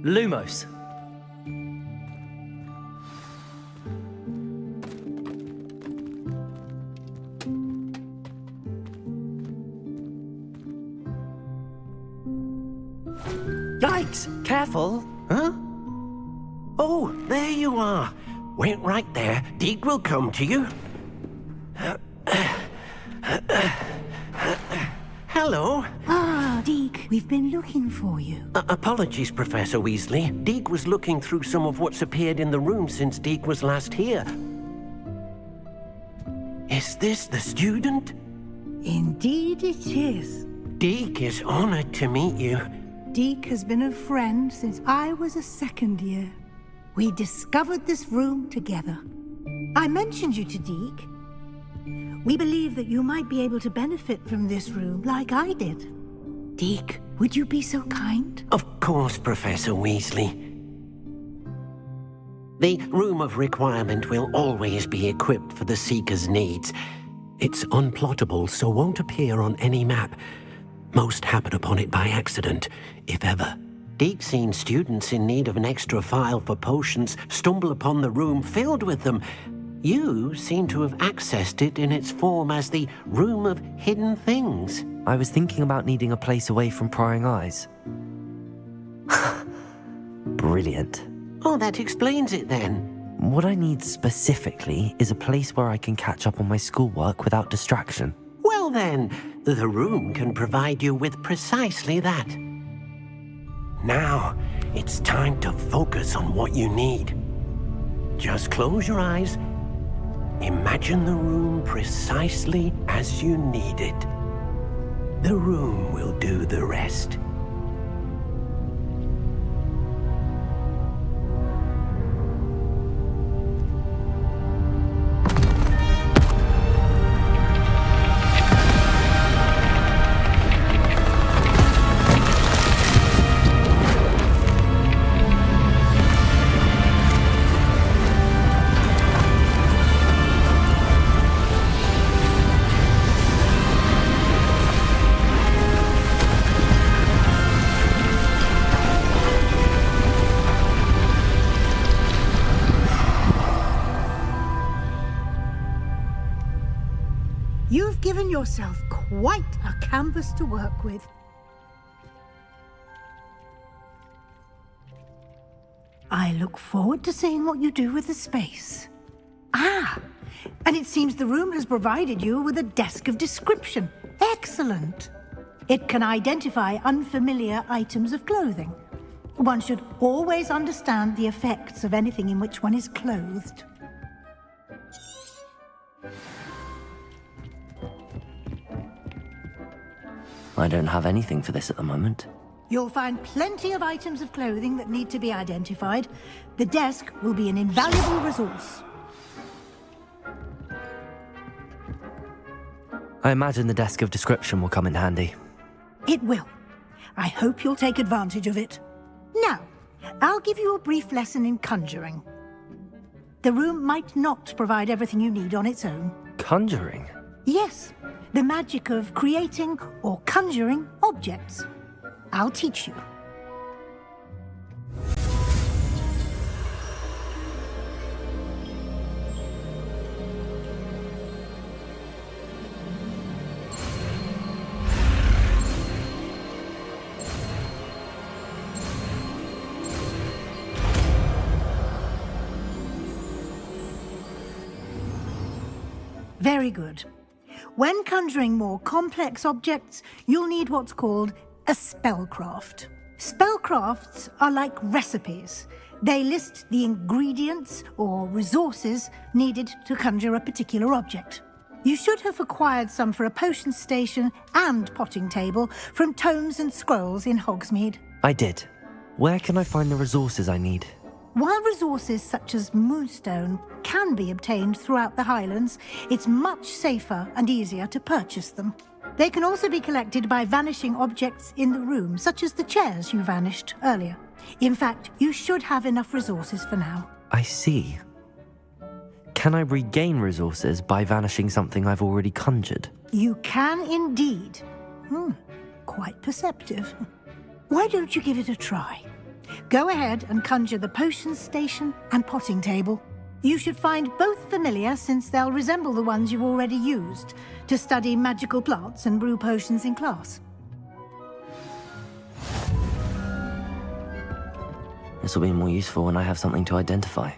Lumos. Yikes! Careful! Huh? Oh, there you are. Wait right there. Deke will come to you. Hello. Ah, Deke, we've been looking for you. Apologies, Professor Weasley. Deke was looking through some of what's appeared in the room since Deke was last here. Is this the student? Indeed it is. Deke is honored to meet you. Deke has been a friend since I was a second year. We discovered this room together. I mentioned you to Deke. We believe that you might be able to benefit from this room like I did. Deke, would you be so kind? Of course, Professor Weasley. The Room of Requirement will always be equipped for the Seeker's needs. It's unplottable, so won't appear on any map. Most happen upon it by accident, if ever. Deep-seen students in need of an extra file for potions stumble upon the room filled with them. You seem to have accessed it in its form as the Room of Hidden Things. I was thinking about needing a place away from prying eyes. Brilliant. Oh, that explains it then. What I need specifically is a place where I can catch up on my schoolwork without distraction. Well then, the room can provide you with precisely that. Now, it's time to focus on what you need. Just close your eyes. Imagine the room precisely as you need it. The room will do the rest. You've given yourself quite a canvas to work with. I look forward to seeing what you do with the space. Ah, and it seems the room has provided you with a desk of description. Excellent. It can identify unfamiliar items of clothing. One should always understand the effects of anything in which one is clothed. I don't have anything for this at the moment. You'll find plenty of items of clothing that need to be identified. The desk will be an invaluable resource. I imagine the desk of description will come in handy. It will. I hope you'll take advantage of it. Now, I'll give you a brief lesson in conjuring. The room might not provide everything you need on its own. Conjuring? Yes, the magic of creating or conjuring objects. I'll teach you. Very good. When conjuring more complex objects, you'll need what's called a spellcraft. Spellcrafts are like recipes. They list the ingredients or resources needed to conjure a particular object. You should have acquired some for a potion station and potting table from tomes and scrolls in Hogsmeade. I did. Where can I find the resources I need? While resources such as moonstone can be obtained throughout the Highlands, it's much safer and easier to purchase them. They can also be collected by vanishing objects in the room, such as the chairs you vanished earlier. In fact, you should have enough resources for now. I see. Can I regain resources by vanishing something I've already conjured? You can indeed. Quite perceptive. Why don't you give it a try? Go ahead and conjure the potion station and potting table. You should find both familiar, since they'll resemble the ones you've already used to study magical plants and brew potions in class. This will be more useful when I have something to identify.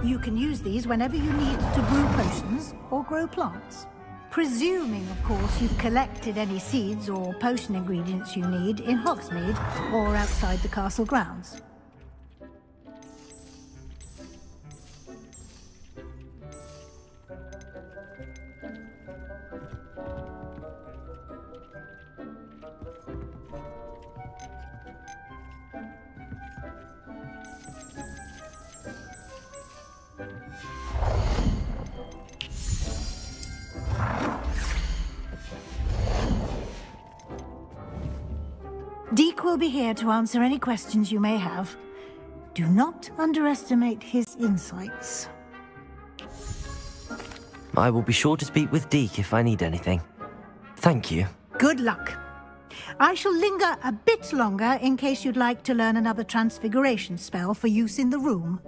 You can use these whenever you need to brew potions or grow plants. Presuming, of course, you've collected any seeds or potion ingredients you need in Hogsmeade or outside the castle grounds. Deke will be here to answer any questions you may have. Do not underestimate his insights. I will be sure to speak with Deke if I need anything. Thank you. Good luck. I shall linger a bit longer in case you'd like to learn another transfiguration spell for use in the room.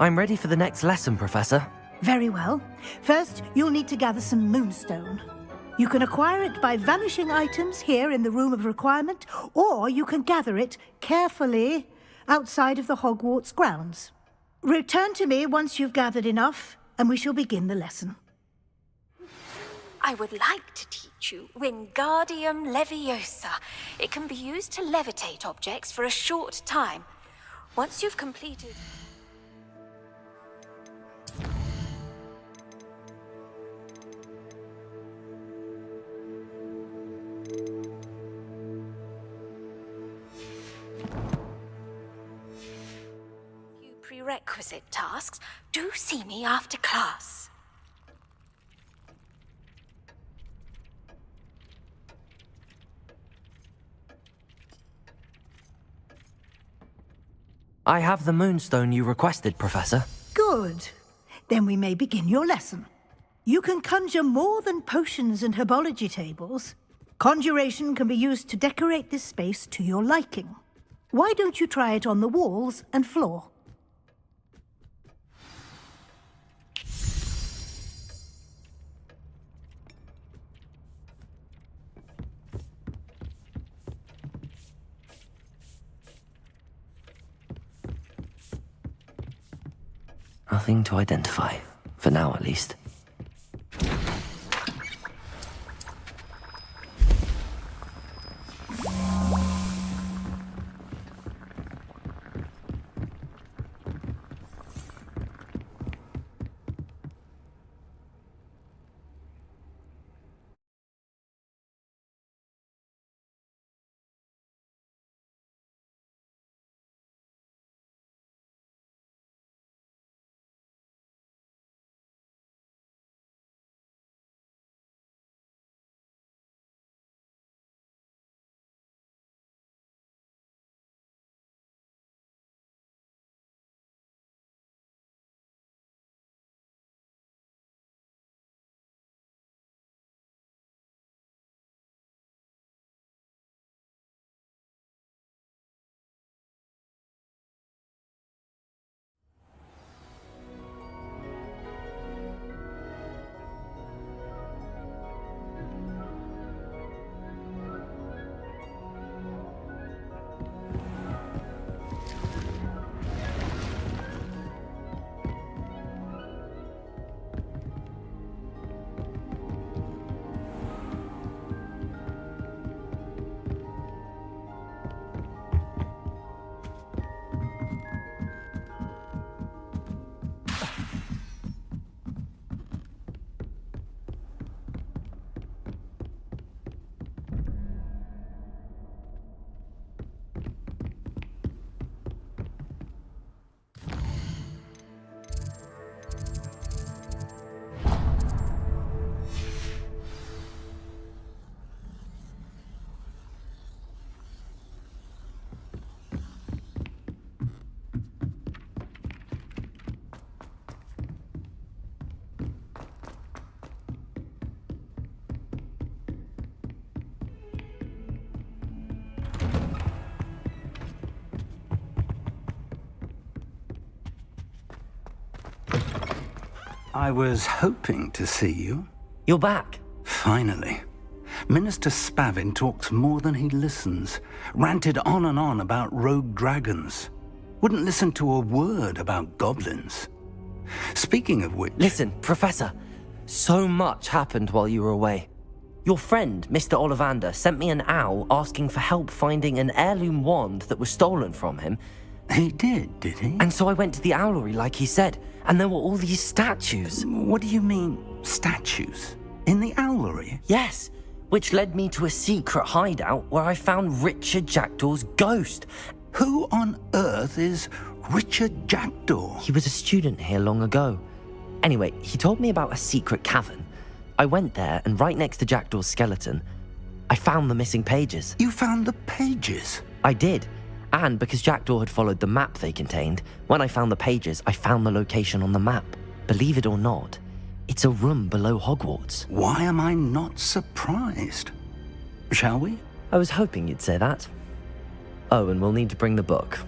I'm ready for the next lesson, Professor. Very well. First, you'll need to gather some moonstone. You can acquire it by vanishing items here in the Room of Requirement, or you can gather it carefully outside of the Hogwarts grounds. Return to me once you've gathered enough, and we shall begin the lesson. I would like to teach you Wingardium Leviosa. It can be used to levitate objects for a short time. Once you've completed... prerequisite tasks, do see me after class. I have the moonstone you requested, Professor. Good. Then we may begin your lesson. You can conjure more than potions and herbology tables. Conjuration can be used to decorate this space to your liking. Why don't you try it on the walls and floor? Nothing to identify, for now at least. I was hoping to see you. You're back. Finally. Minister Spavin talks more than he listens. Ranted on and on about rogue dragons. Wouldn't listen to a word about goblins. Speaking of which... Listen, Professor. So much happened while you were away. Your friend, Mr. Ollivander, sent me an owl asking for help finding an heirloom wand that was stolen from him. He did he? And so I went to the owlery like he said, and there were all these statues. What do you mean, statues? In the owlery? Yes, which led me to a secret hideout where I found Richard Jackdaw's ghost. Who on earth is Richard Jackdaw? He was a student here long ago. Anyway, he told me about a secret cavern. I went there, and right next to Jackdaw's skeleton, I found the missing pages. You found the pages? I did. And because Jackdaw had followed the map they contained, when I found the pages, I found the location on the map. Believe it or not, it's a room below Hogwarts. Why am I not surprised? Shall we? I was hoping you'd say that. Oh, and we'll need to bring the book.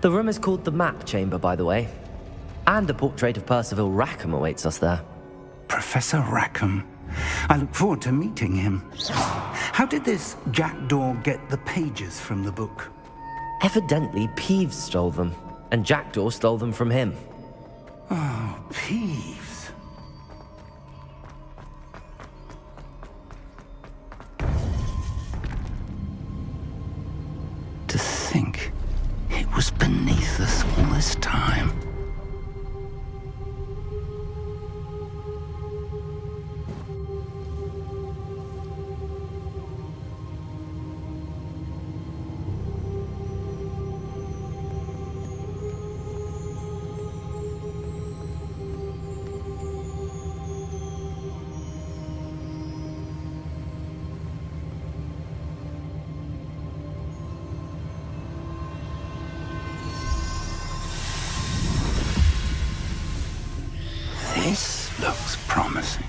The room is called the Map Chamber, by the way. And a portrait of Percival Rackham awaits us there. Professor Rackham. I look forward to meeting him. How did this Jackdaw get the pages from the book? Evidently, Peeves stole them, and Jackdaw stole them from him. Oh, Peeves. To think it was beneath us all this time. This looks promising.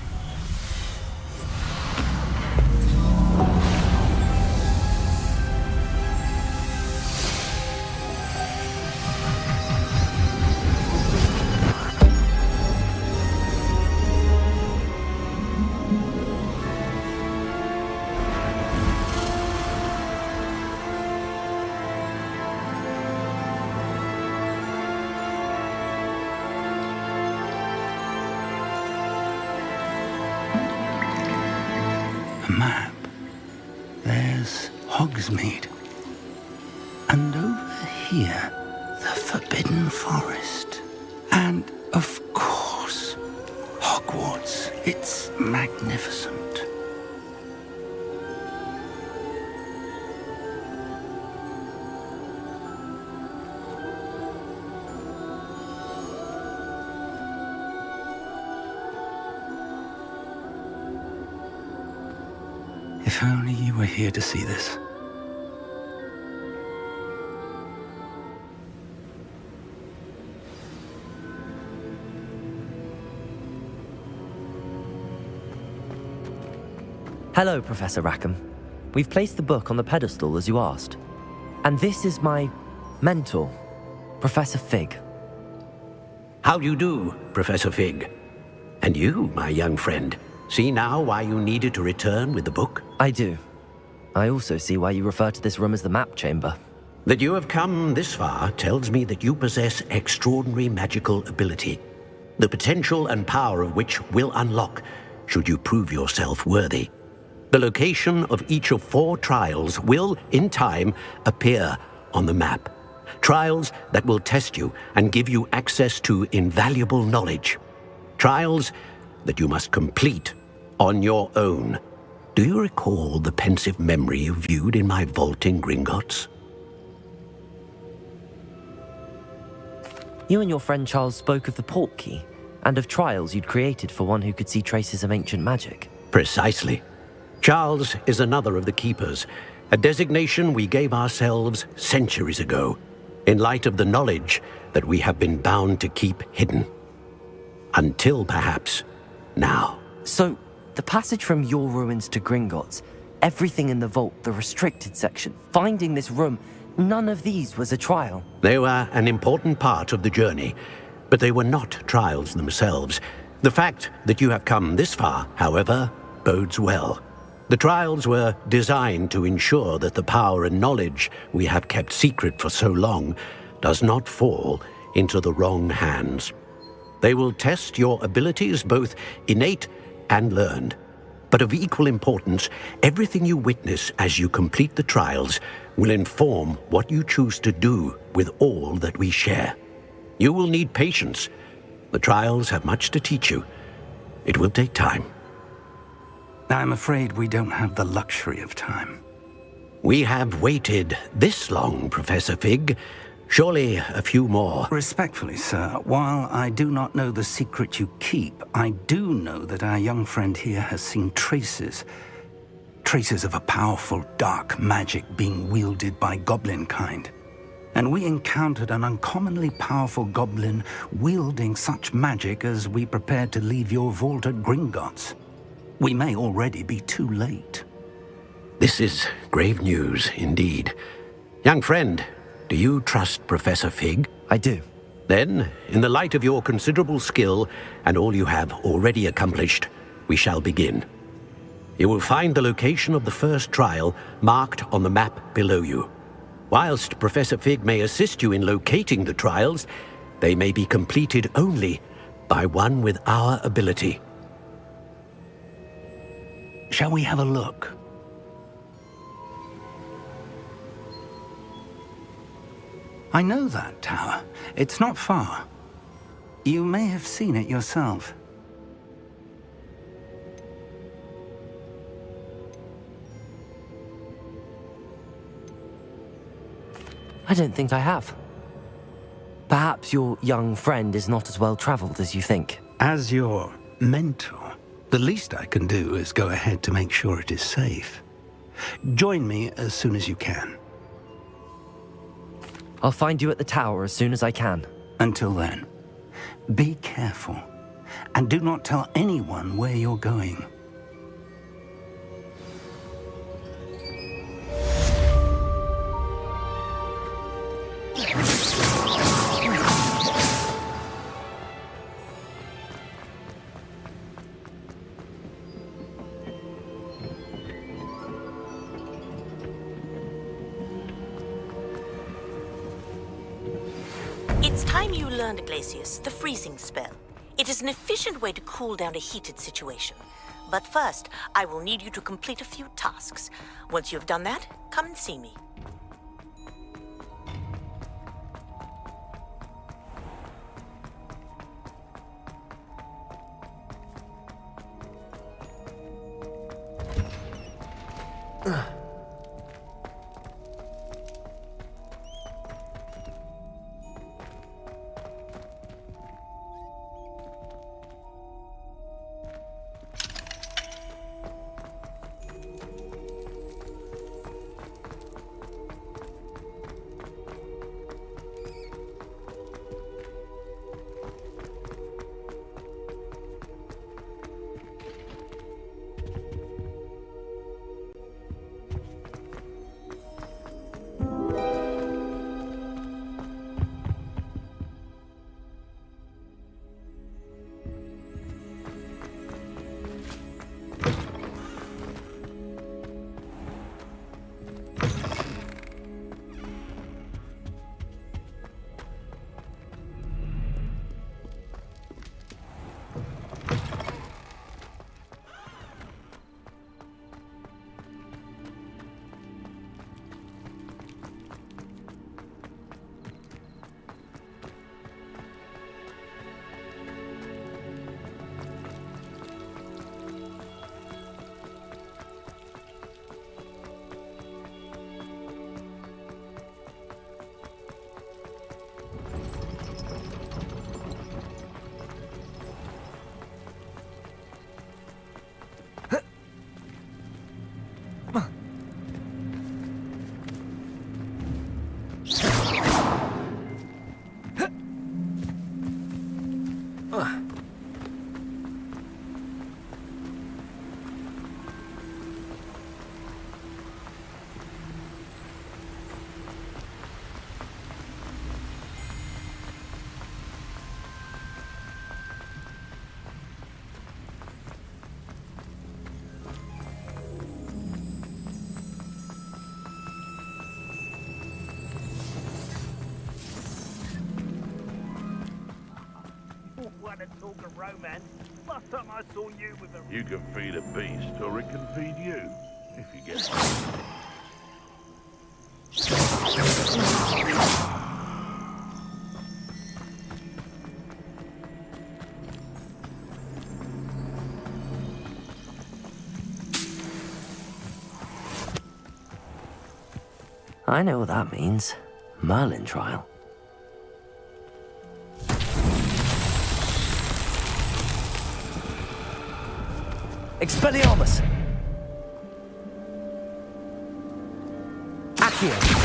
Map. There's Hogsmeade. And over here, the Forbidden Forest. And, of course, Hogwarts. It's magnificent. If only you were here to see this. Hello, Professor Rackham. We've placed the book on the pedestal as you asked. And this is my mentor, Professor Fig. How do you do, Professor Fig? And you, my young friend, see now why you needed to return with the book? I do. I also see why you refer to this room as the Map Chamber. That you have come this far tells me that you possess extraordinary magical ability, the potential and power of which will unlock should you prove yourself worthy. The location of each of 4 trials will, in time, appear on the map. Trials that will test you and give you access to invaluable knowledge. Trials that you must complete on your own. Do you recall the pensive memory you viewed in my vault in Gringotts? You and your friend Charles spoke of the Portkey, and of trials you'd created for one who could see traces of ancient magic. Precisely. Charles is another of the Keepers, a designation we gave ourselves centuries ago, in light of the knowledge that we have been bound to keep hidden. Until perhaps now. So, the passage from your ruins to Gringotts, everything in the vault, the restricted section, finding this room, none of these was a trial. They were an important part of the journey, but they were not trials themselves. The fact that you have come this far, however, bodes well. The trials were designed to ensure that the power and knowledge we have kept secret for so long does not fall into the wrong hands. They will test your abilities, both innate and learned. But of equal importance, everything you witness as you complete the trials will inform what you choose to do with all that we share. You will need patience. The trials have much to teach you. It will take time. I'm afraid we don't have the luxury of time. We have waited this long, Professor Fig. Surely a few more. Respectfully, sir, while I do not know the secret you keep, I do know that our young friend here has seen traces of a powerful dark magic being wielded by goblin kind. And we encountered an uncommonly powerful goblin wielding such magic as we prepared to leave your vault at Gringotts. We may already be too late. This is grave news indeed. Young friend, do you trust Professor Fig? I do. Then, in the light of your considerable skill and all you have already accomplished, we shall begin. You will find the location of the first trial marked on the map below you. Whilst Professor Fig may assist you in locating the trials, they may be completed only by one with our ability. Shall we have a look? I know that tower. It's not far. You may have seen it yourself. I don't think I have. Perhaps your young friend is not as well traveled as you think. As your mentor, the least I can do is go ahead to make sure it is safe. Join me as soon as you can. I'll find you at the tower as soon as I can. Until then, be careful, and do not tell anyone where you're going. It's time you learned, Glacius, the freezing spell. It is an efficient way to cool down a heated situation. But first, I will need you to complete a few tasks. Once you have done that, come and see me. talk of romance. Last time I saw you with a... You can feed a beast, or it can feed you, if you get I know what that means. Merlin trial. Expelliarmus! Accio!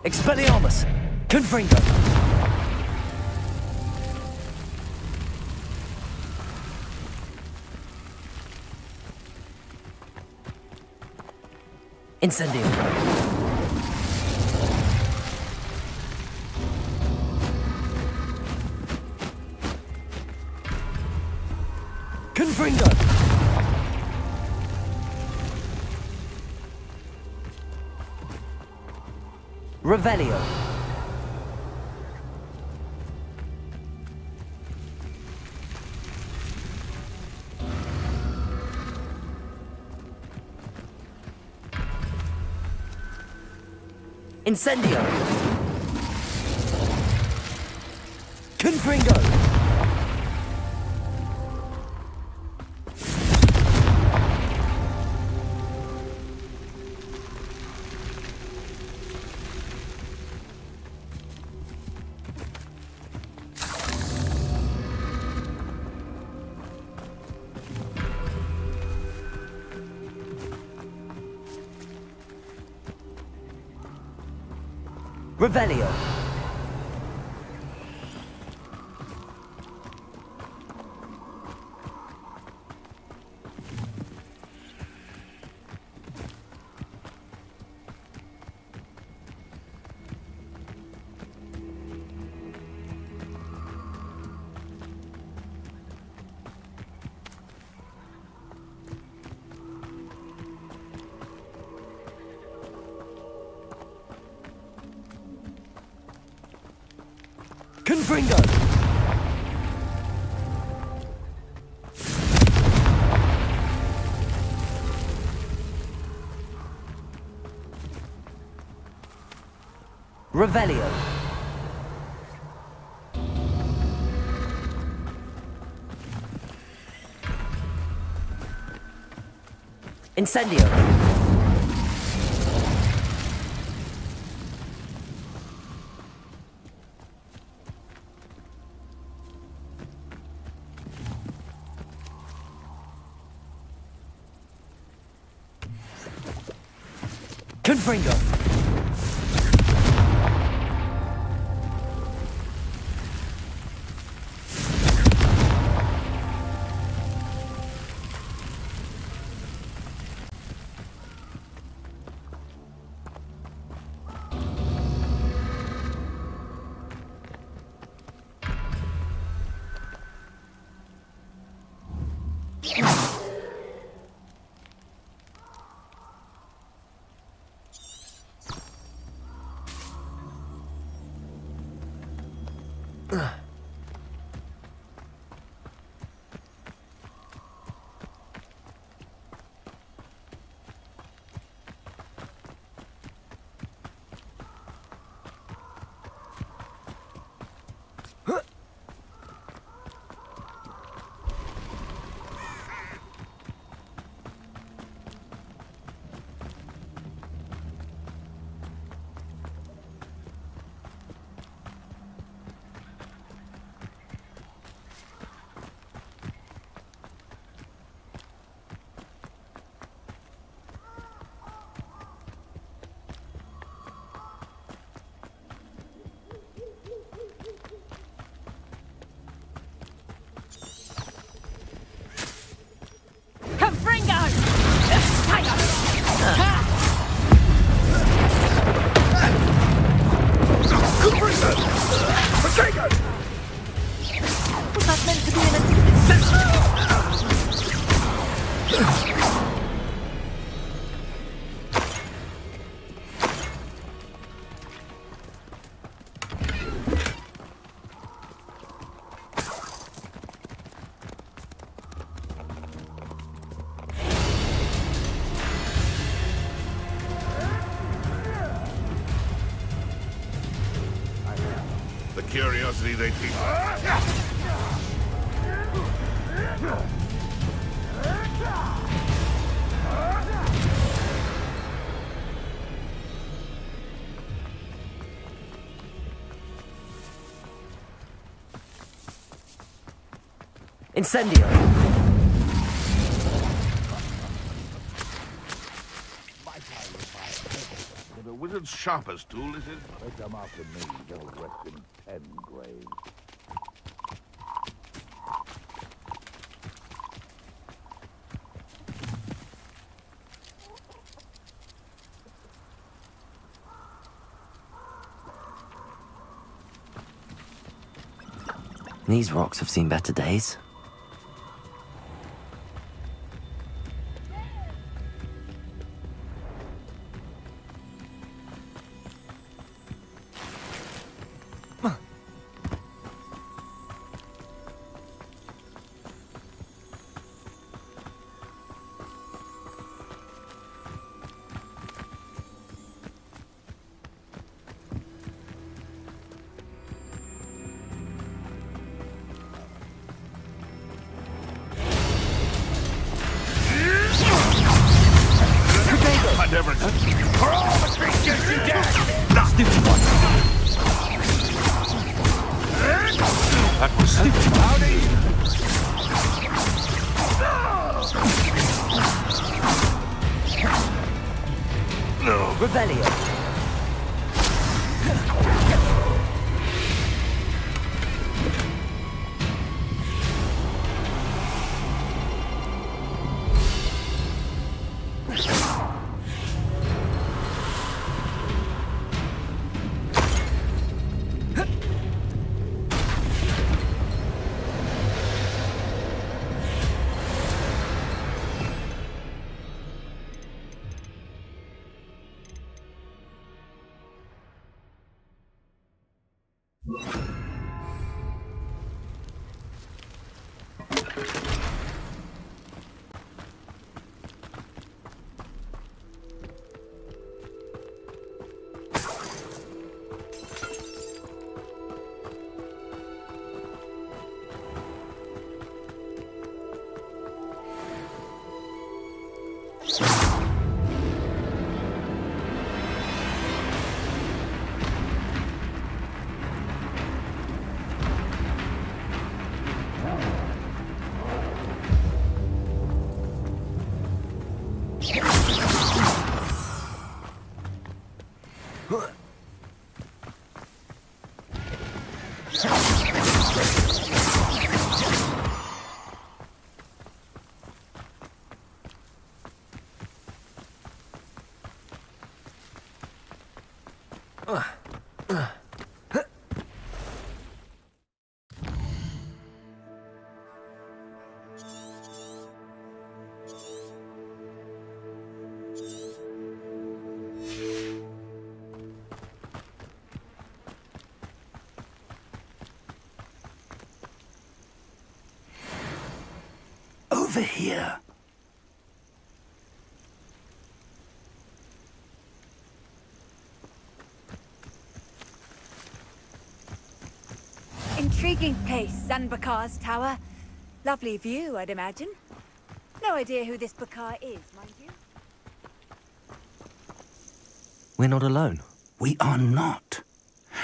Expelliarmus! Confringo! Incendio! Confringo! Revelio! Incendio! Confringo! Revelio! Confringo! Revelio! Incendio! Confringo! Confringo! Was that meant to be The curiosity they teach. Incendio! The wizard's sharpest tool is his... They come after me, they'll rest in 10 graves. These rocks have seen better days. I never... For all the creatures you get! Stupid one! That was stupid. Howdy! No. Revelio! Over here. Intriguing place, Zanbakar's tower. Lovely view, I'd imagine. No idea who this Bakar is, mind you. We're not alone. We are not.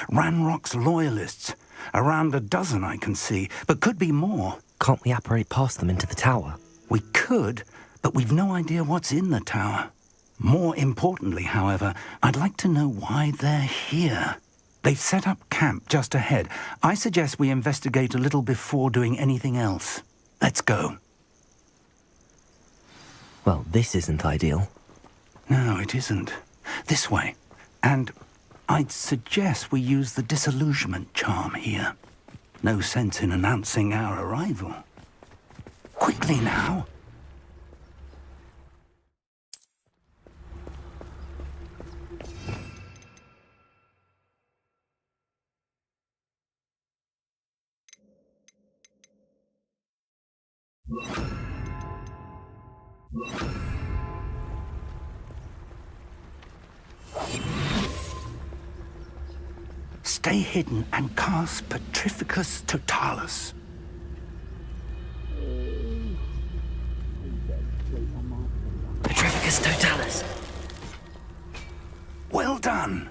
Ranrock's loyalists. Around a dozen I can see, but could be more. Can't we apparate past them into the tower? We could, but we've no idea what's in the tower. More importantly, however, I'd like to know why they're here. They've set up camp just ahead. I suggest we investigate a little before doing anything else. Let's go. Well, this isn't ideal. No, it isn't. This way. And I'd suggest we use the disillusionment charm here. No sense in announcing our arrival. Quickly now. Stay hidden and cast Petrificus Totalis. Petrificus Totalis. Well done.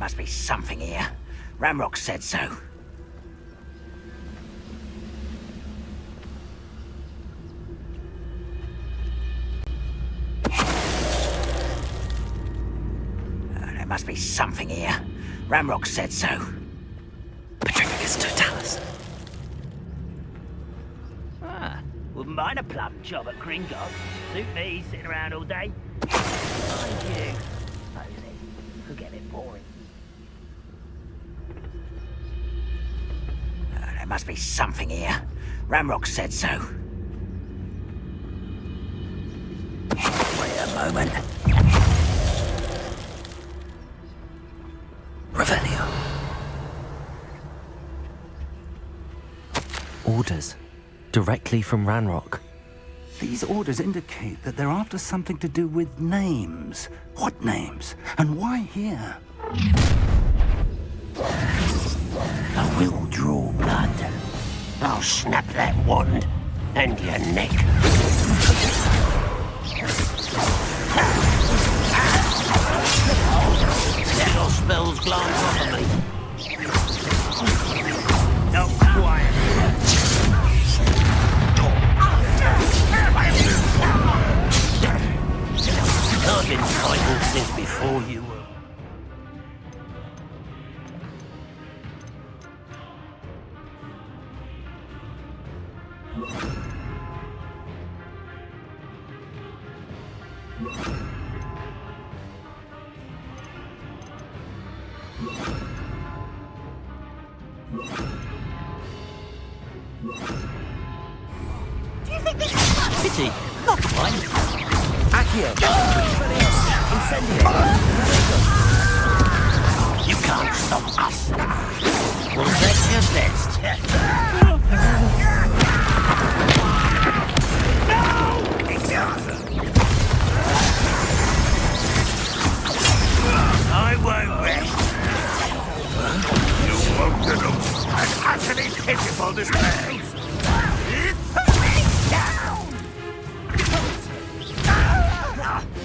must be something here. Ramrock said so. There must be something here. Ramrock said so. Petrificus totalis. Wouldn't mind a plum job at Gringotts. Suit me, sitting around all day. Mind you, suppose it could get a bit boring. There must be something here. Ramrock said so. Wait a moment. Revelio. Orders. Directly from Ranrock. These orders indicate that they're after something to do with names. What names? And why here? I will draw blood. I'll snap that wand and your neck. Let your spells glance over me. No, quiet. I've been titled since before you were. Do you think this is fun? Pity. Not fun. Accio. Incendio. You can't stop us. Well, that's your best. I won't rest. You won't get them. An utterly pitiful display.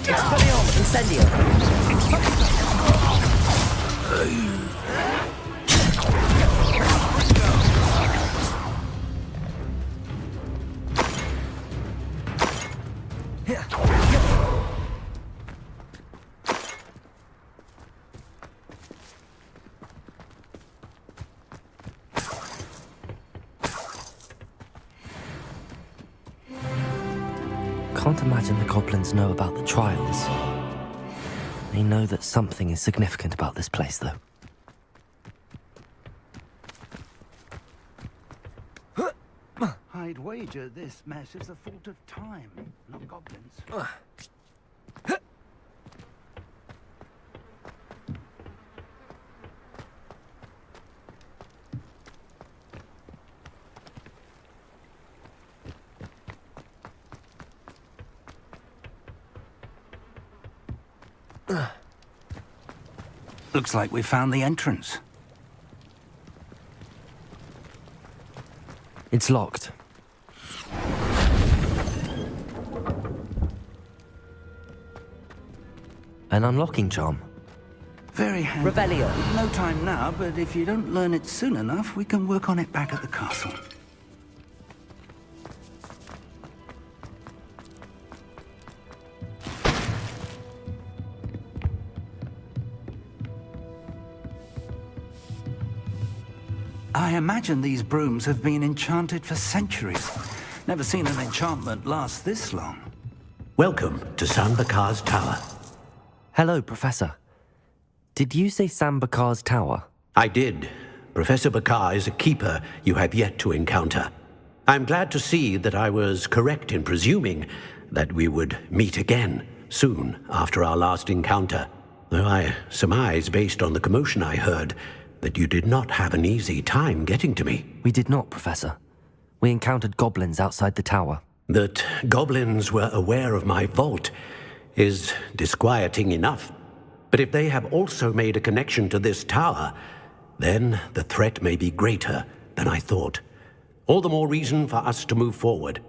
Expelliarmus. Incendio. Can't imagine the goblins know about the trials. They know that something is significant about this place, though. I'd wager this mess is the fault of time, not goblins. Looks like we found the entrance. It's locked. An unlocking charm. Very handy. Revelio. No time now, but if you don't learn it soon enough, we can work on it back at the castle. I imagine these brooms have been enchanted for centuries. Never seen an enchantment last this long. Welcome to Sambakar's Tower. Hello, Professor. Did you say Sambakar's Tower? I did. Professor Bakar is a keeper you have yet to encounter. I'm glad to see that I was correct in presuming that we would meet again soon after our last encounter, though I surmise, based on the commotion I heard, that you did not have an easy time getting to me. We did not, Professor. We encountered goblins outside the tower. That goblins were aware of my vault is disquieting enough. But if they have also made a connection to this tower, then the threat may be greater than I thought. All the more reason for us to move forward.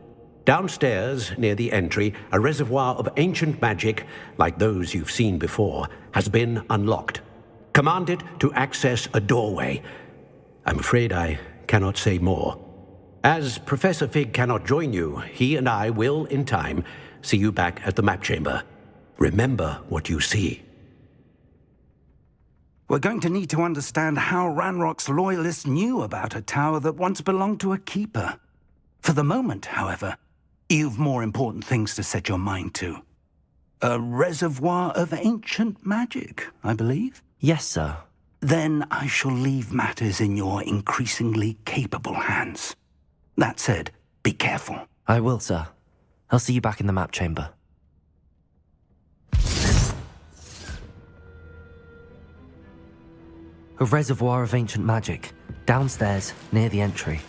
Downstairs, near the entry, a reservoir of ancient magic, like those you've seen before, has been unlocked. Command it to access a doorway. I'm afraid I cannot say more. As Professor Fig cannot join you, he and I will, in time, see you back at the map chamber. Remember what you see. We're going to need to understand how Ranrock's loyalists knew about a tower that once belonged to a keeper. For the moment, however, you've more important things to set your mind to. A reservoir of ancient magic, I believe? Yes, sir. Then I shall leave matters in your increasingly capable hands. That said, be careful. I will, sir. I'll see you back in the map chamber. A reservoir of ancient magic, downstairs, near the entry.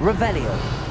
Revelio.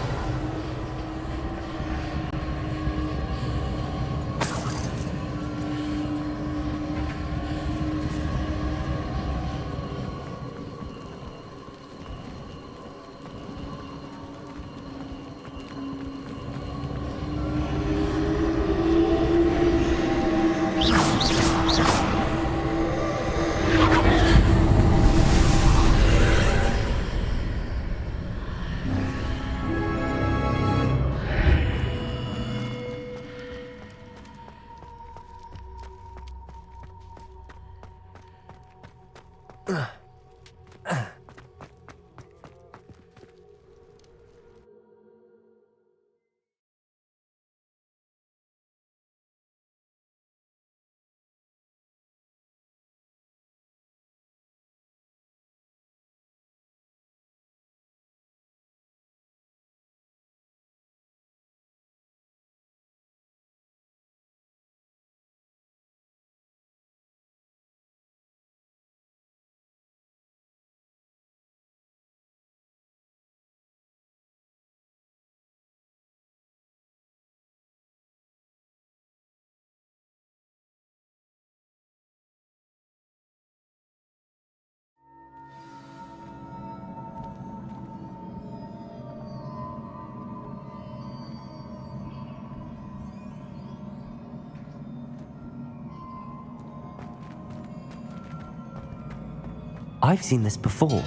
I've seen this before,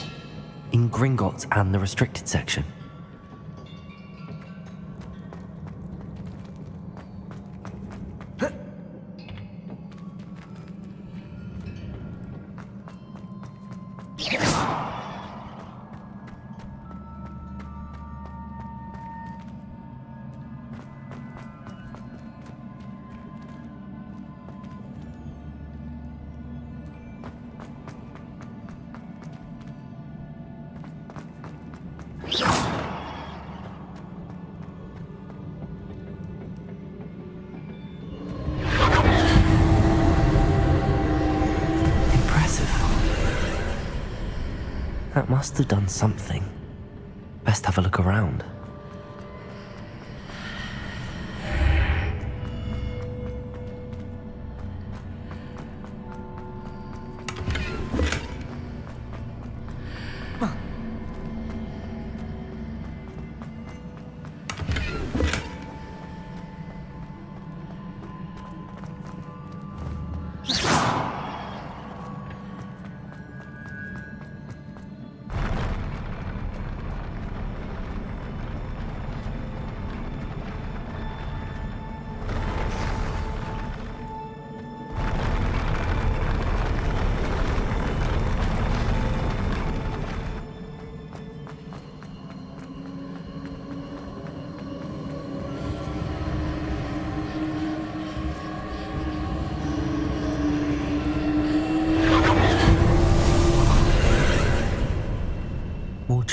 in Gringotts and the restricted section. That must have done something. Best have a look around.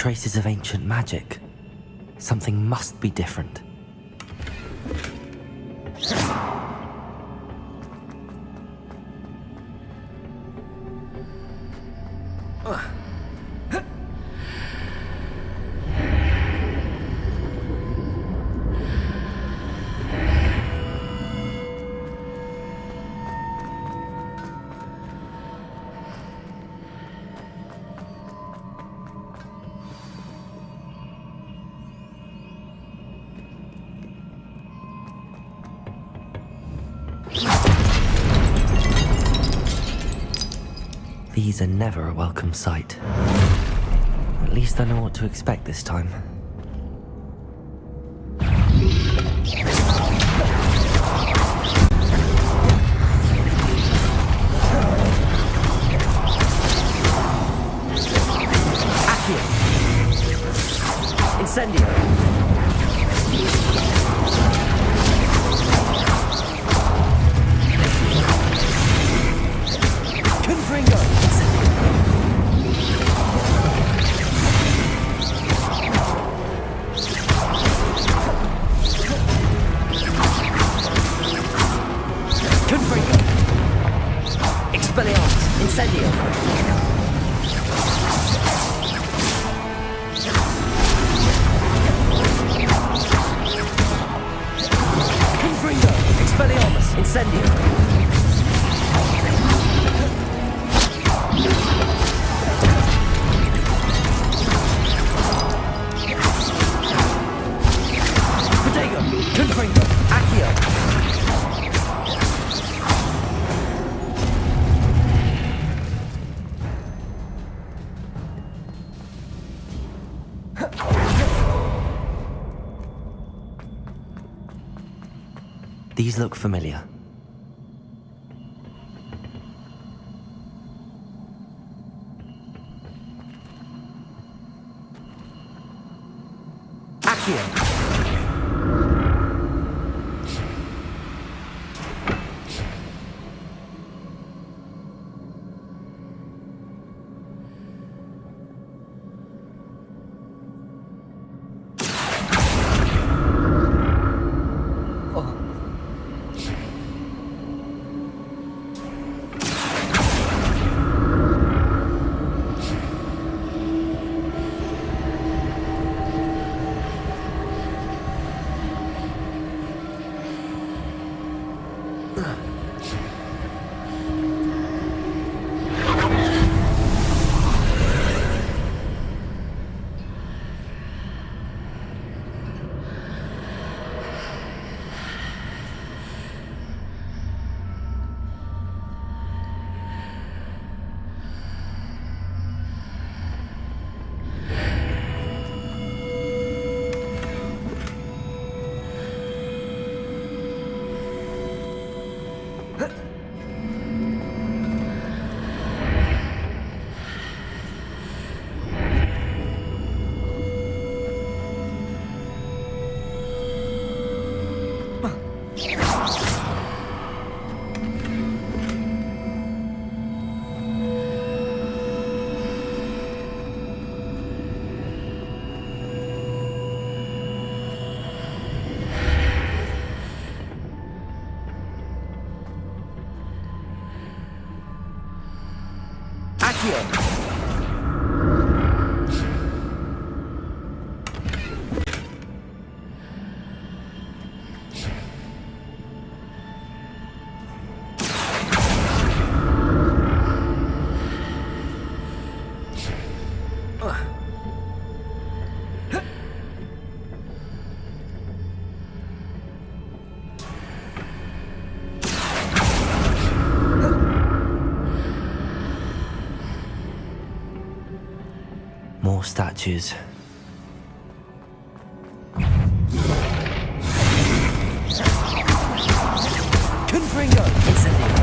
traces of ancient magic. Something must be different. These are never a welcome sight. At least I know what to expect this time. Accio! Incendio! These look familiar. Accio! More statues. Confringo! Incendio!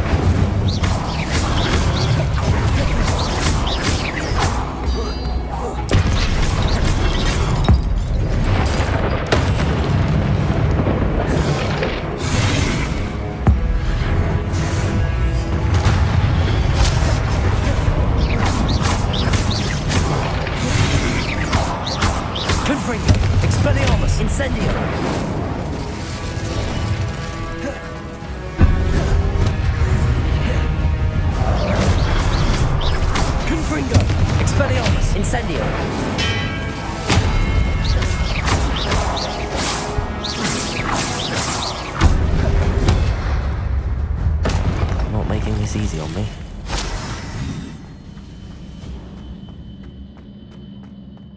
this easy on me.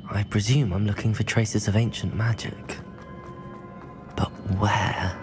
I presume I'm looking for traces of ancient magic. But where?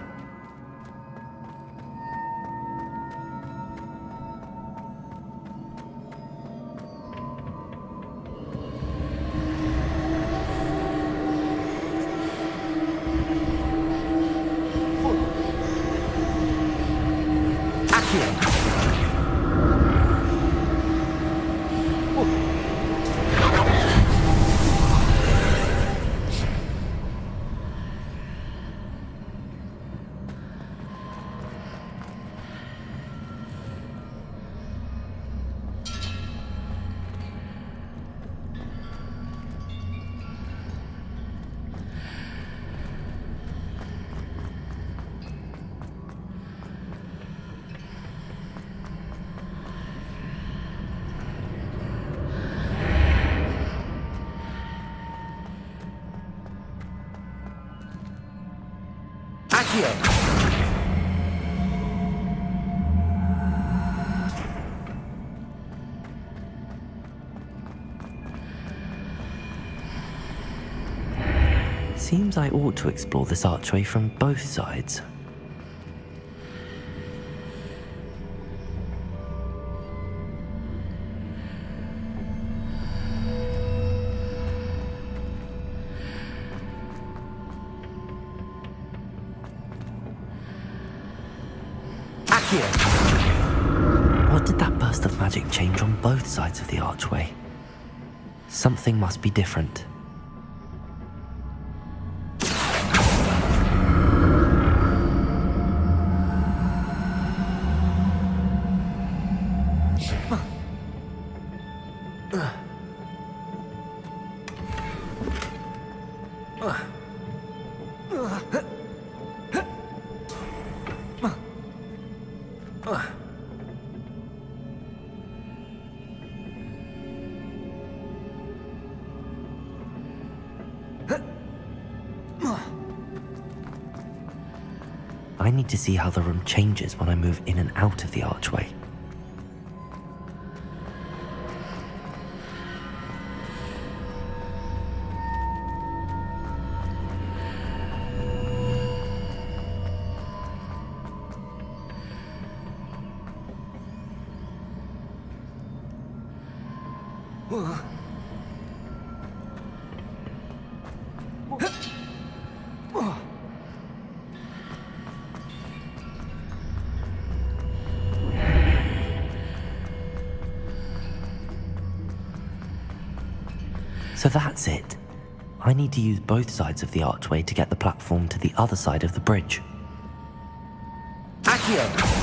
Seems I ought to explore this archway from both sides. What did that burst of magic change on both sides of the archway? Something must be different. I need to see how the room changes when I move in and out of the archway. So that's it. I need to use both sides of the archway to get the platform to the other side of the bridge. Accio!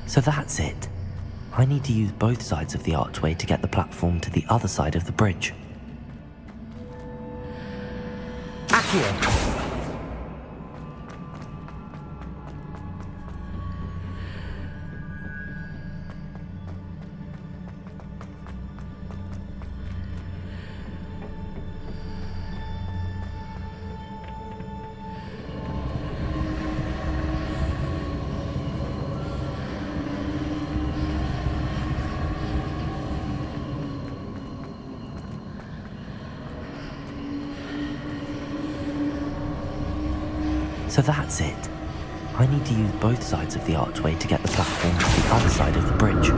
So that's it. I need to use both sides of the archway to get the platform to the other side of the bridge. Accio! So that's it. I need to use both sides of the archway to get the platform to the other side of the bridge.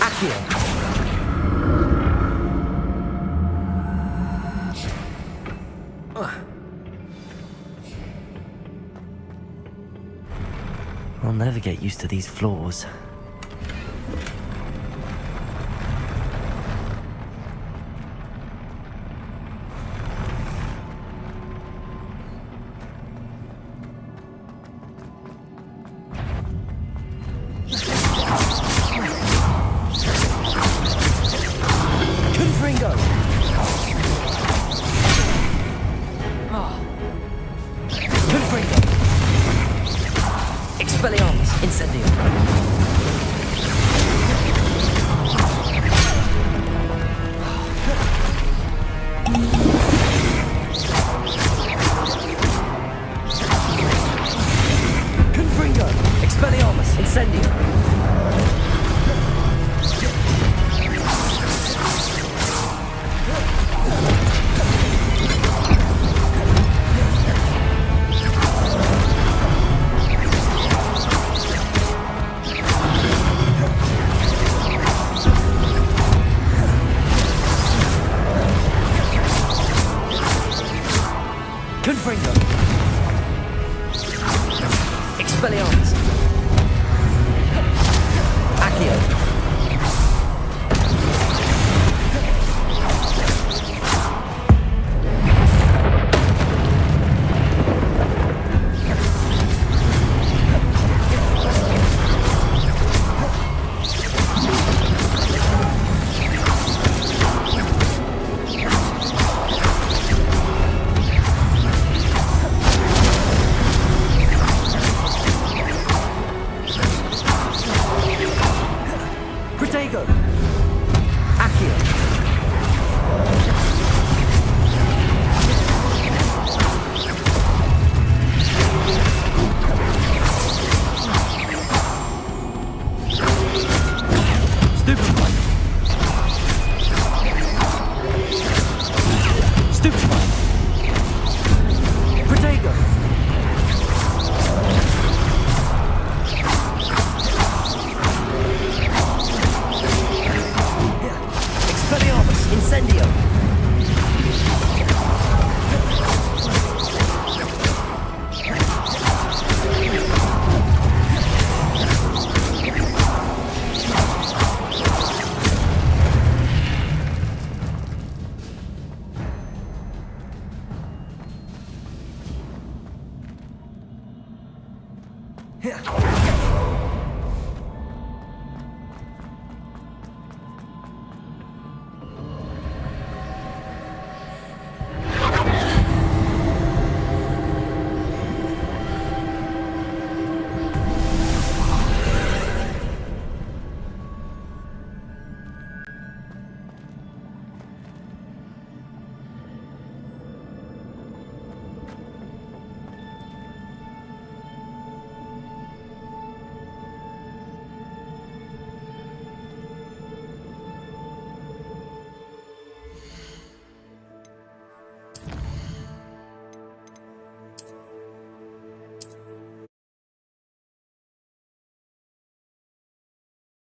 Accio. I'll never get used to these floors. Confringo! Confringo! Expelliarmus! Incendio! Confringo! Expelliarmus! Incendio! Confringo! Expelliarmus! Accio! Protego! Accio! Stupefy! Stupefy! Protego! Expelliarmus! Incendio!